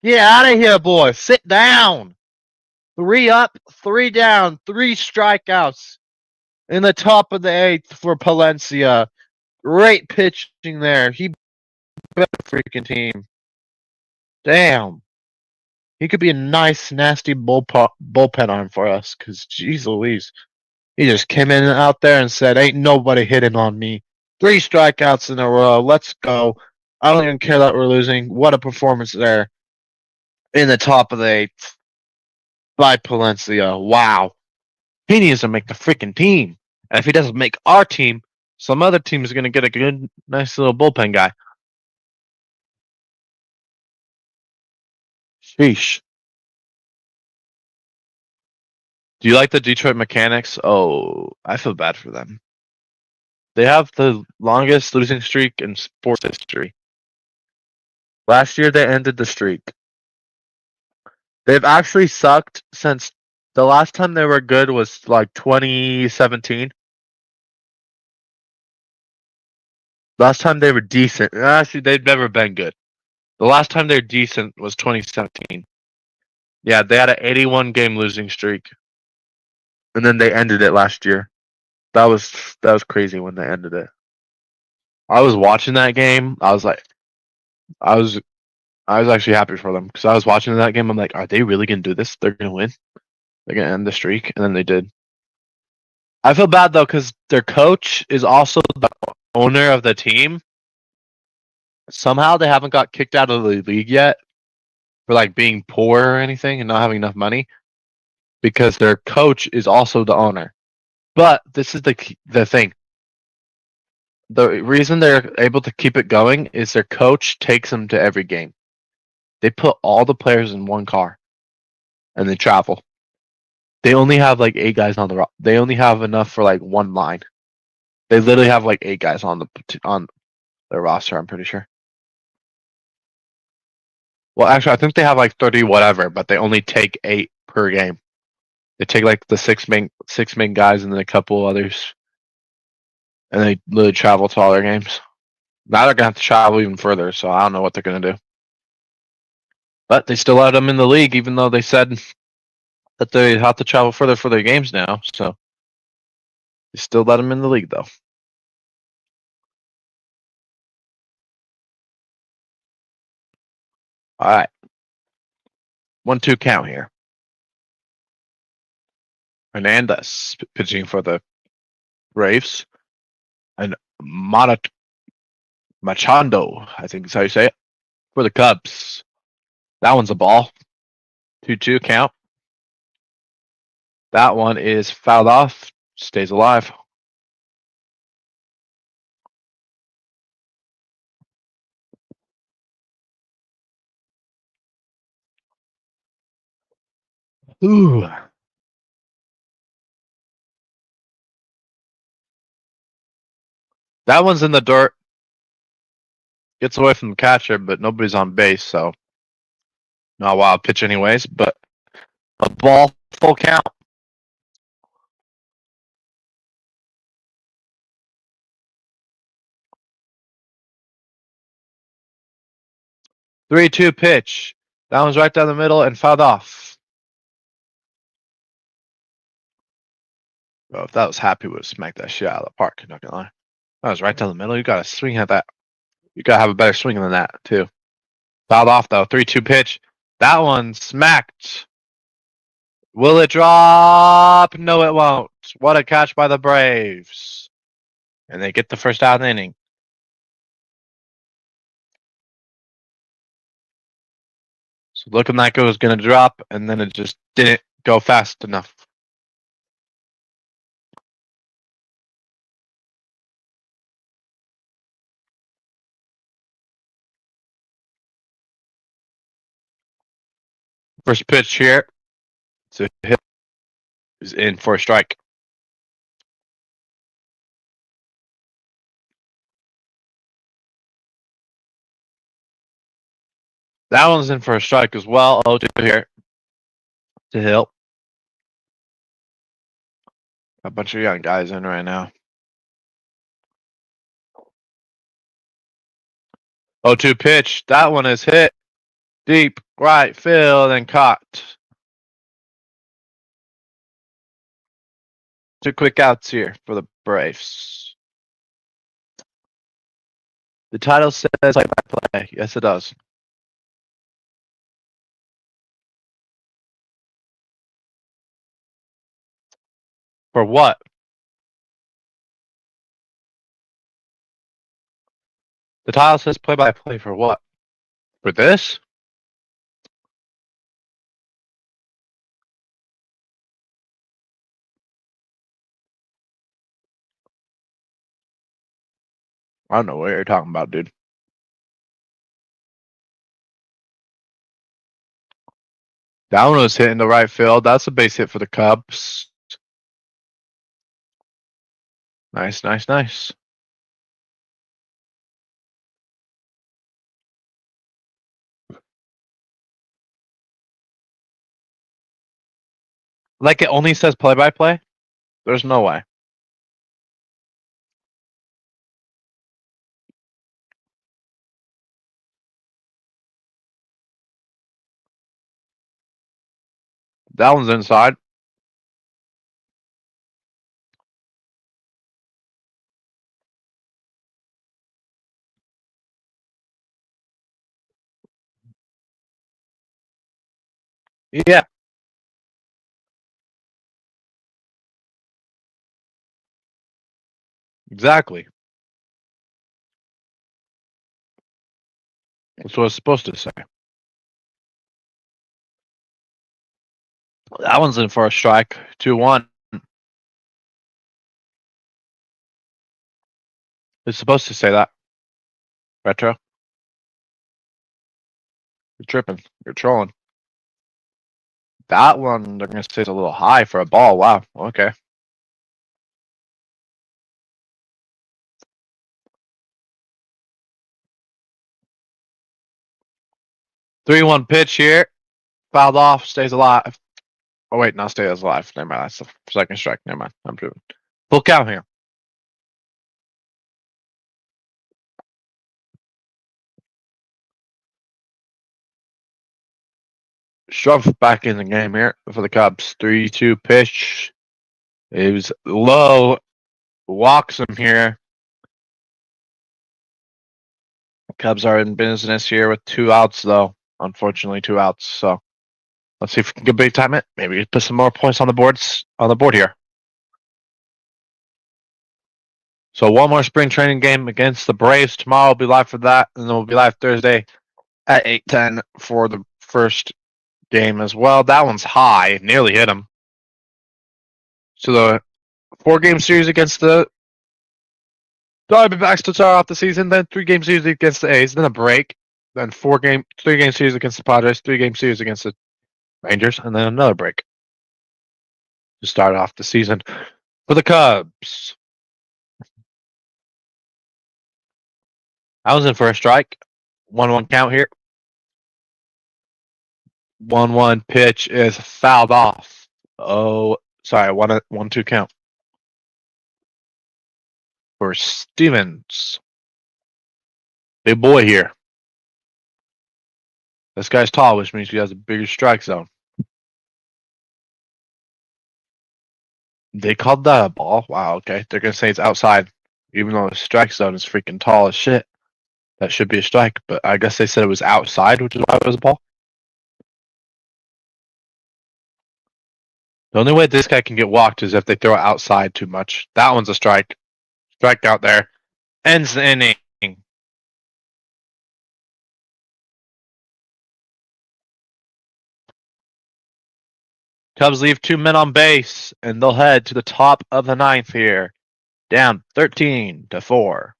Speaker 1: Get out of here, boy. Sit down. 3 up, 3 down, 3 strikeouts in the top of the 8th for Palencia. Great pitching there. He better freaking team. Damn. He could be a nice, nasty bullpen arm for us, because, geez Louise. He just came in out there and said, ain't nobody hitting on me. 3 strikeouts in a row. Let's go. I don't even care that we're losing. What a performance there in the top of the 8th by Palencia. Wow. He needs to make the freaking team. And if he doesn't make our team, some other team is going to get a good, nice little bullpen guy. Sheesh. Do you like the Detroit Mechanics? Oh, I feel bad for them. They have the longest losing streak in sports history. Last year they ended the streak. They've actually sucked since the last time they were good was like 2017. Last time they were decent. Actually, they've never been good. The last time they were decent was 2017. Yeah, they had an 81 game losing streak. And then they ended it last year. That was crazy when they ended it. I was watching that game. I was actually happy for them because I was watching that game. I'm like, are they really gonna do this? They're gonna win. They're gonna end the streak, and then they did. I feel bad though because their coach is also the owner of the team. Somehow they haven't got kicked out of the league yet for like being poor or anything and not having enough money because their coach is also the owner. But this is the thing. The reason they're able to keep it going is their coach takes them to every game. They put all the players in one car and they travel. They only have like 8 guys on the they only have enough for like one line. They literally have like 8 guys on their roster, I'm pretty sure. Well, actually, I think they have like 30 whatever, but they only take 8 per game. They take like the six main guys and then a couple others, and they literally travel to all their games. Now they're gonna have to travel even further, so I don't know what they're gonna do. But they still let them in the league, even though they said that they have to travel further for their games now. So they still let them in the league, though. All right, 1-2 count here. Hernandez pitching for the Braves, and Machado, I think is how you say it, for the Cubs. That one's a ball. 2-2 count. That one is fouled off. Stays alive. Ooh. That one's in the dirt. Gets away from the catcher, but nobody's on base, so not a wild pitch anyways, but a ball, full count. Three-two pitch. That one's right down the middle and fouled off. Well, if that was Happy, would have smacked that shit out of the park. Not gonna lie. That was right down the middle. You gotta swing at that. You gotta have a better swing than that too. Fouled off though. 3-2 pitch. That one smacked. Will it drop? No, it won't. What a catch by the Braves. And they get the first out of the inning. So looking like it was going to drop, and then it just didn't go fast enough. First pitch here. It's a hit. Is in for a strike. That one's in for a strike as well. 0-2 here to Hill. A bunch of young guys in right now. 0-2 pitch. That one is hit deep right field and caught. 2 quick outs here for the Braves. The title says play by play. Yes, it does. For what? The title says play by play for what? For this? I don't know what you're talking about, dude. That one was hitting the right field. That's a base hit for the Cubs. Nice, nice, nice. Like it only says play-by-play? There's no way. That one's inside. Yeah, exactly. That's what it's supposed to say. That one's in for a strike. 2-1. It's supposed to say that. Retro. You're tripping. You're trolling. That one, they're going to say is a little high for a ball. Wow. Okay. 3-1 pitch here. Fouled off. Stays alive. Oh, wait. Not stays alive. Never mind. That's the second strike. Never mind. I'm tripping. Full count here. Shove back in the game here for the Cubs. 3-2 pitch. It was low. Walks him here. Cubs are in business here with 2 outs, though. Unfortunately, 2 outs. So let's see if we can get big time it. Maybe put some more points on the board here. So one more spring training game against the Braves tomorrow. We'll be live for that, and then we'll be live Thursday at 8:10 for the first game as well. That one's high, nearly hit him. So the 4-game series against the Diamondbacks to start off the season, then 3-game series against the A's, then a break, then 3-game series against the Padres, 3-game series against the Rangers, and then another break to start off the season for the Cubs. I was in for a strike. 1-1 count here. 1-1 pitch is fouled off. Oh, sorry, 1-2 count for Stevens. Big boy here. This guy's tall, which means he has a bigger strike zone. They called that a ball? Wow, okay. They're going to say it's outside, even though the strike zone is freaking tall as shit. That should be a strike, but I guess they said it was outside, which is why it was a ball. The only way this guy can get walked is if they throw it outside too much. That one's a strike. Strike out there. Ends the inning. Cubs leave 2 men on base, and they'll head to the top of the 9th here. Down 13-4.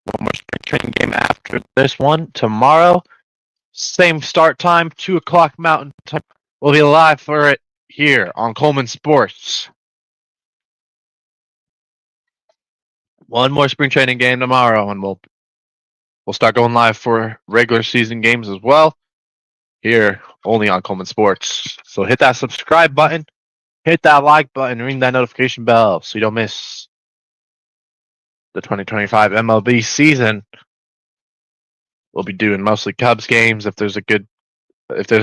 Speaker 1: One more spring training game after this one. Tomorrow, same start time, 2 o'clock Mountain Time. We'll be live for it here on Coleman Sports. One more spring training game tomorrow, and we'll start going live for regular season games as well. Here, only on Coleman Sports. So hit that subscribe button, hit that like button, ring that notification bell so you don't miss the 2025 MLB season. We'll be doing mostly Cubs games. If there's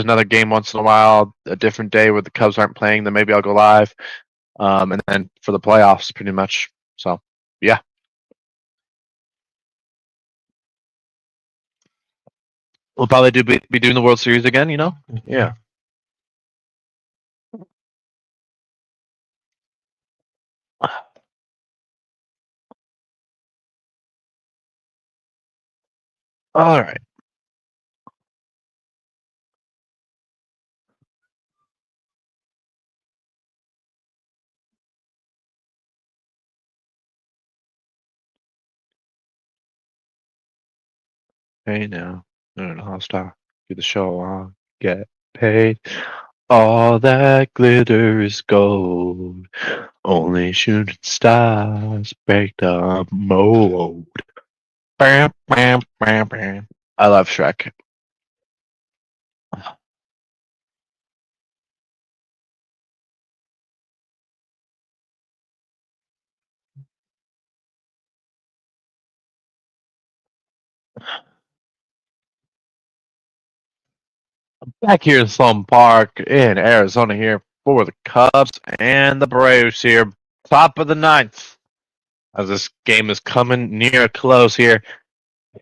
Speaker 1: another game once in a while, a different day where the Cubs aren't playing, then maybe I'll go live. And then for the playoffs, pretty much. So, yeah. We'll probably be doing the World Series again, Yeah. All right. Hey now, hostile. Do the show on. Get paid. All that glitters gold. Only shooting stars break the mold. Bam, bam, bam, bam. I love Shrek. Back here in Sloan Park in Arizona here for the Cubs and the Braves here. Top of the ninth. As this game is coming near a close here.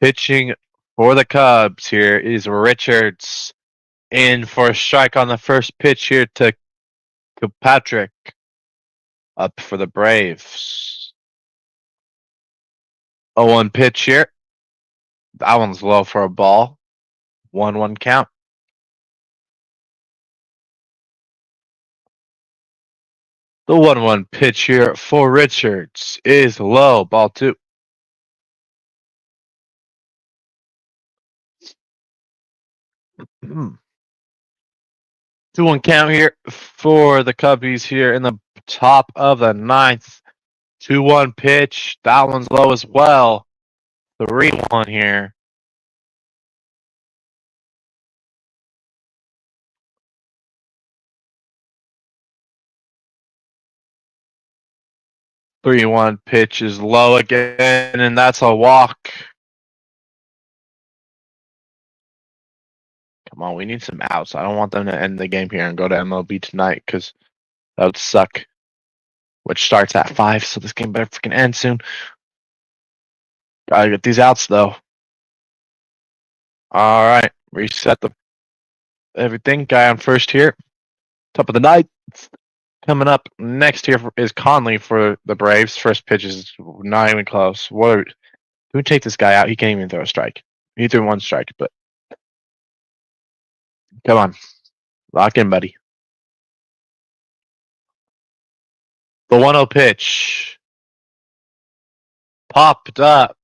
Speaker 1: Pitching for the Cubs here is Richards. In for a strike on the first pitch here to Kilpatrick. Up for the Braves. 0-1 pitch here. That one's low for a ball. 1-1 count. The 1-1 pitch here for Richards is low. Ball 2. Hmm. 2-1 count here for the Cubbies here in the top of the ninth. 2-1 pitch. That one's low as well. 3-1 here. Three-one pitch is low again, and that's a walk. Come on, we need some outs. I don't want them to end the game here and go to MLB tonight because that would suck. Which starts at 5, so this game better freaking end soon. Gotta get these outs though. All right, reset the everything. Guy on first here. Top of the ninth. Coming up next here is Conley for the Braves. First pitch is not even close. What? Can we take this guy out? He can't even throw a strike. He threw 1 strike, but come on, lock in, buddy. The 1-0 pitch popped up,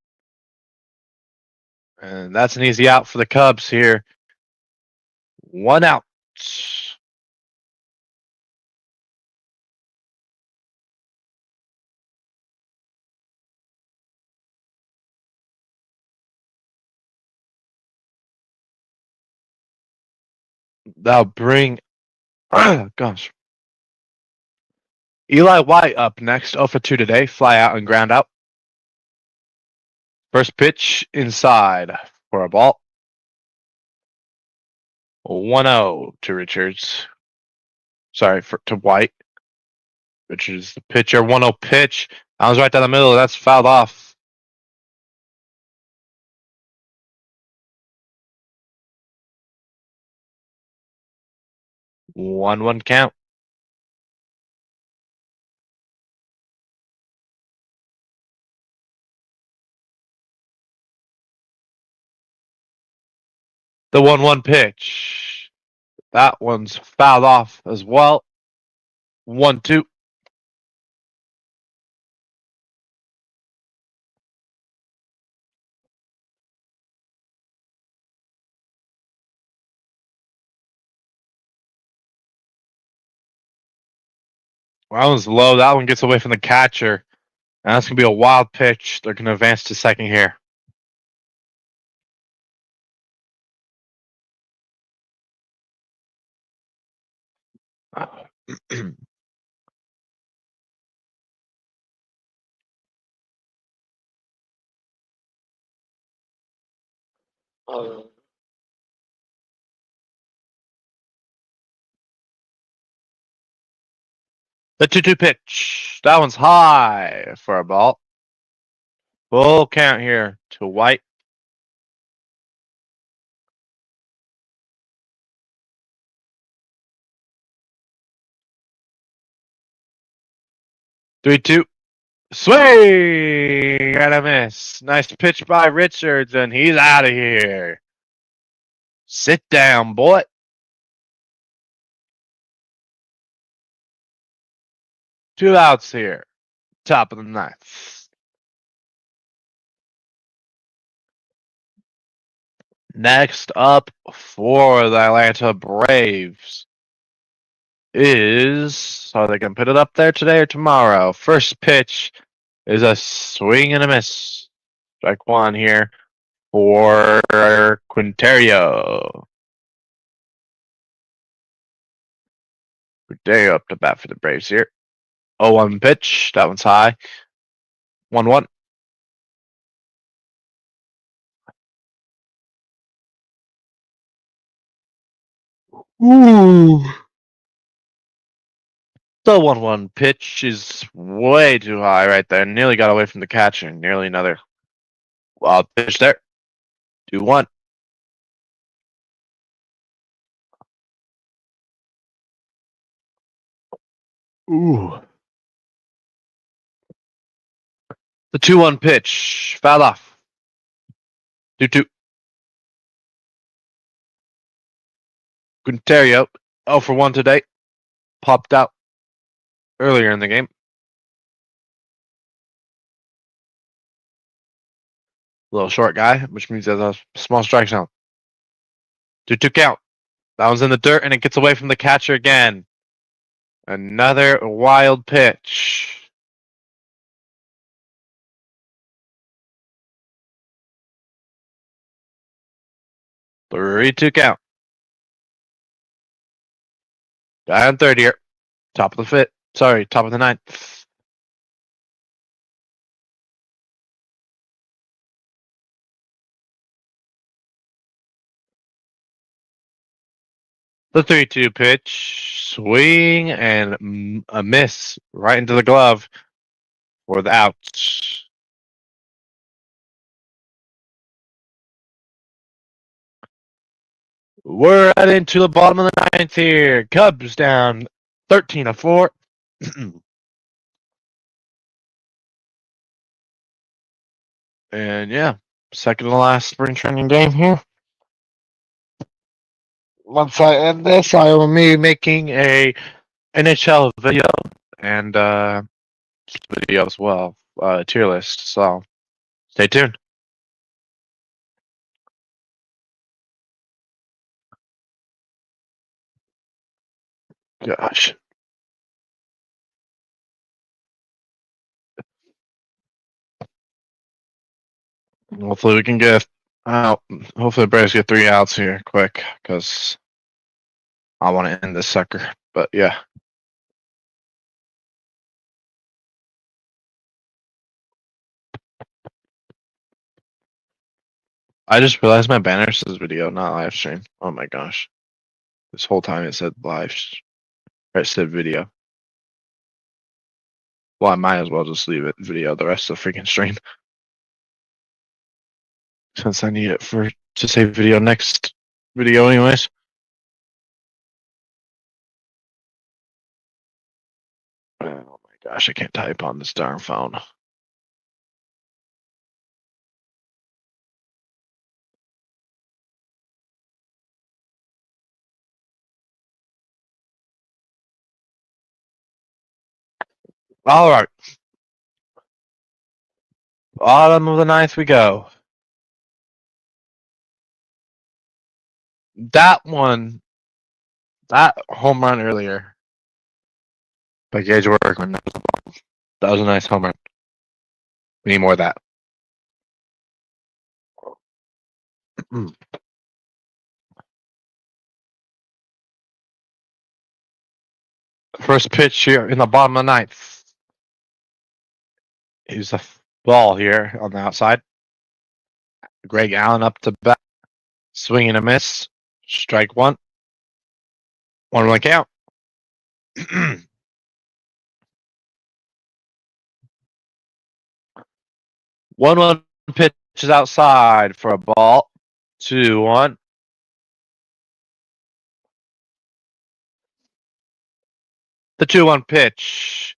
Speaker 1: and that's an easy out for the Cubs here. 1 out. That'll bring, gosh, Eli White up next. 0 for 2 today. Fly out and ground out. First pitch inside for a ball. 1-0 to Richards. Sorry, to White. Richards the pitcher. 1-0 pitch. I was right down the middle. That's fouled off. One count. The 1-1 pitch. That one's fouled off as well. 1-2. That one's low. That one gets away from the catcher. And that's going to be a wild pitch. They're going to advance to second here. The 2-2 pitch. That one's high for a ball. Full count here to White. Three-two. Swing and a miss. Nice pitch by Richards, and he's out of here. Sit down, boy. Two outs here. Top of the ninth. Next up for the Atlanta Braves is, are they going to put it up there today or tomorrow? First pitch is a swing and a miss. Strike 1 here for Quintero. Quintero up to bat for the Braves here. 0-1 pitch. That one's high. 1-1. Ooh. The 1-1 pitch is way too high right there. Nearly got away from the catcher. Nearly another wild pitch there. 2-1. Ooh. The 2-1 pitch. Foul off. 2-2. Quinterio, 0 for 1 today. Popped out earlier in the game. Little short guy, which means there's a small strike zone. 2-2 count. That one's in the dirt and it gets away from the catcher again. Another wild pitch. Three-two count. Guy on third here. Top of the fifth. Sorry, top of the ninth. The 3-2 pitch. Swing and a miss right into the glove for the out. We're heading to the bottom of the ninth here. Cubs down 13-4. And yeah, second to last spring training game here. Once I end this, I will be making a NHL video and video as well, tier list. So stay tuned. Gosh. Hopefully we can get out. Hopefully the Braves get 3 outs here quick because I want to end this sucker. But yeah. I just realized my banner says video, not live stream. Oh my gosh. This whole time it said live. It said video. Well, I might as well just leave it video the rest of the freaking stream. Since I need it to save video next video anyways. Oh my gosh, I can't type on this darn phone. All right. Bottom of the ninth we go. That home run earlier by Gage Workman, that was a nice home run. We need more of that. First pitch here in the bottom of the ninth. Here's a ball here on the outside. Greg Allen up to bat. Swing and a miss. Strike one. 1-1 count. 1-1 pitch is outside for a ball. 2-1. The 2-1 pitch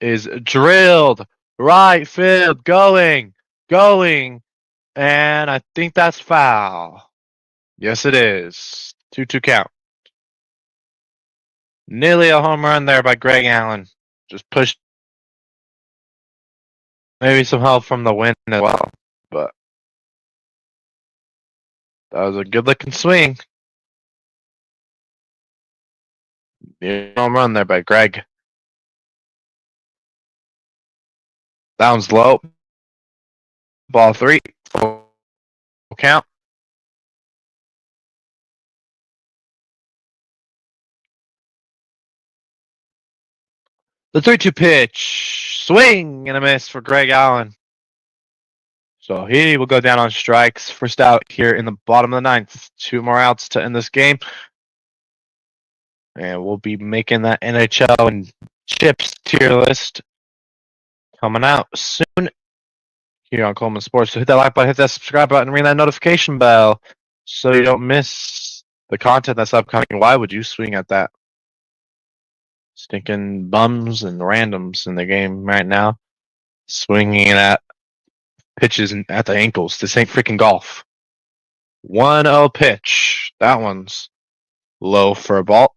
Speaker 1: is drilled. Right field. Going. And I think that's foul. Yes, it is. 2-2 count. Nearly a home run there by Greg Allen. Just pushed. Maybe some help from the wind as well. But that was a good looking swing. Near home run there by Greg. That one's low. Ball 3. Full count. The 3-2 pitch. Swing and a miss for Greg Allen. So he will go down on strikes. First out here in the bottom of the ninth. 2 more outs to end this game. And we'll be making that NHL and chips tier list coming out soon here on Coleman Sports. So hit that like button, hit that subscribe button, ring that notification bell so you don't miss the content that's upcoming. Why would you swing at that? Stinking bums and randoms in the game right now. Swinging at pitches at the ankles. This ain't freaking golf. 1-0 pitch. That one's low for a ball.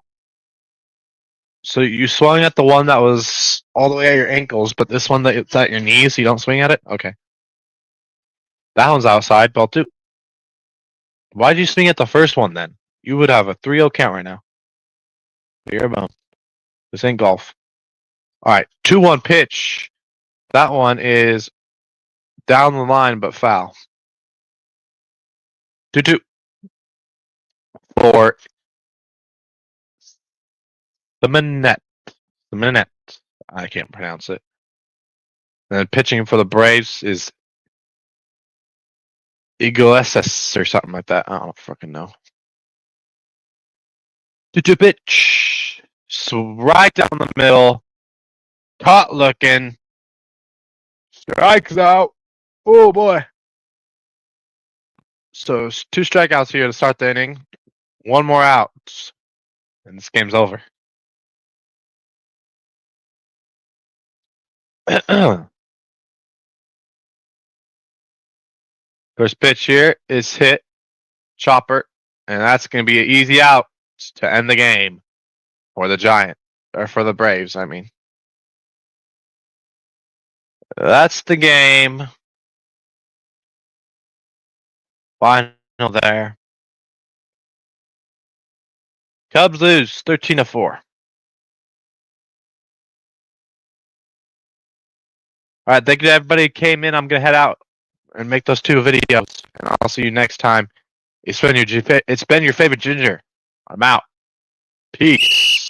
Speaker 1: So you swung at the one that was all the way at your ankles, but this one that's at your knees, so you don't swing at it? Okay. That one's outside, ball 2. Why'd you swing at the first one then? You would have a 3-0 count right now. You're a bum. This ain't golf. Alright, 2-1 pitch. That one is down the line, but foul. 2-2. For the Manette. The Manette. I can't pronounce it. And then pitching for the Braves is Iglesias or something like that. I don't fucking know. 2-2 pitch. So right down the middle. Caught looking. Strikes out. Oh boy. So 2 strikeouts here to start the inning. 1 more out. And this game's over. First pitch here is hit. Chopper. And that's going to be an easy out to end the game. For the Giant. Or for the Braves, I mean. That's the game. Final there. Cubs lose 13-4. All right, thank you to everybody who came in. I'm gonna head out and make those 2 videos, and I'll see you next time. It's been your favorite Ginger. I'm out. Peace.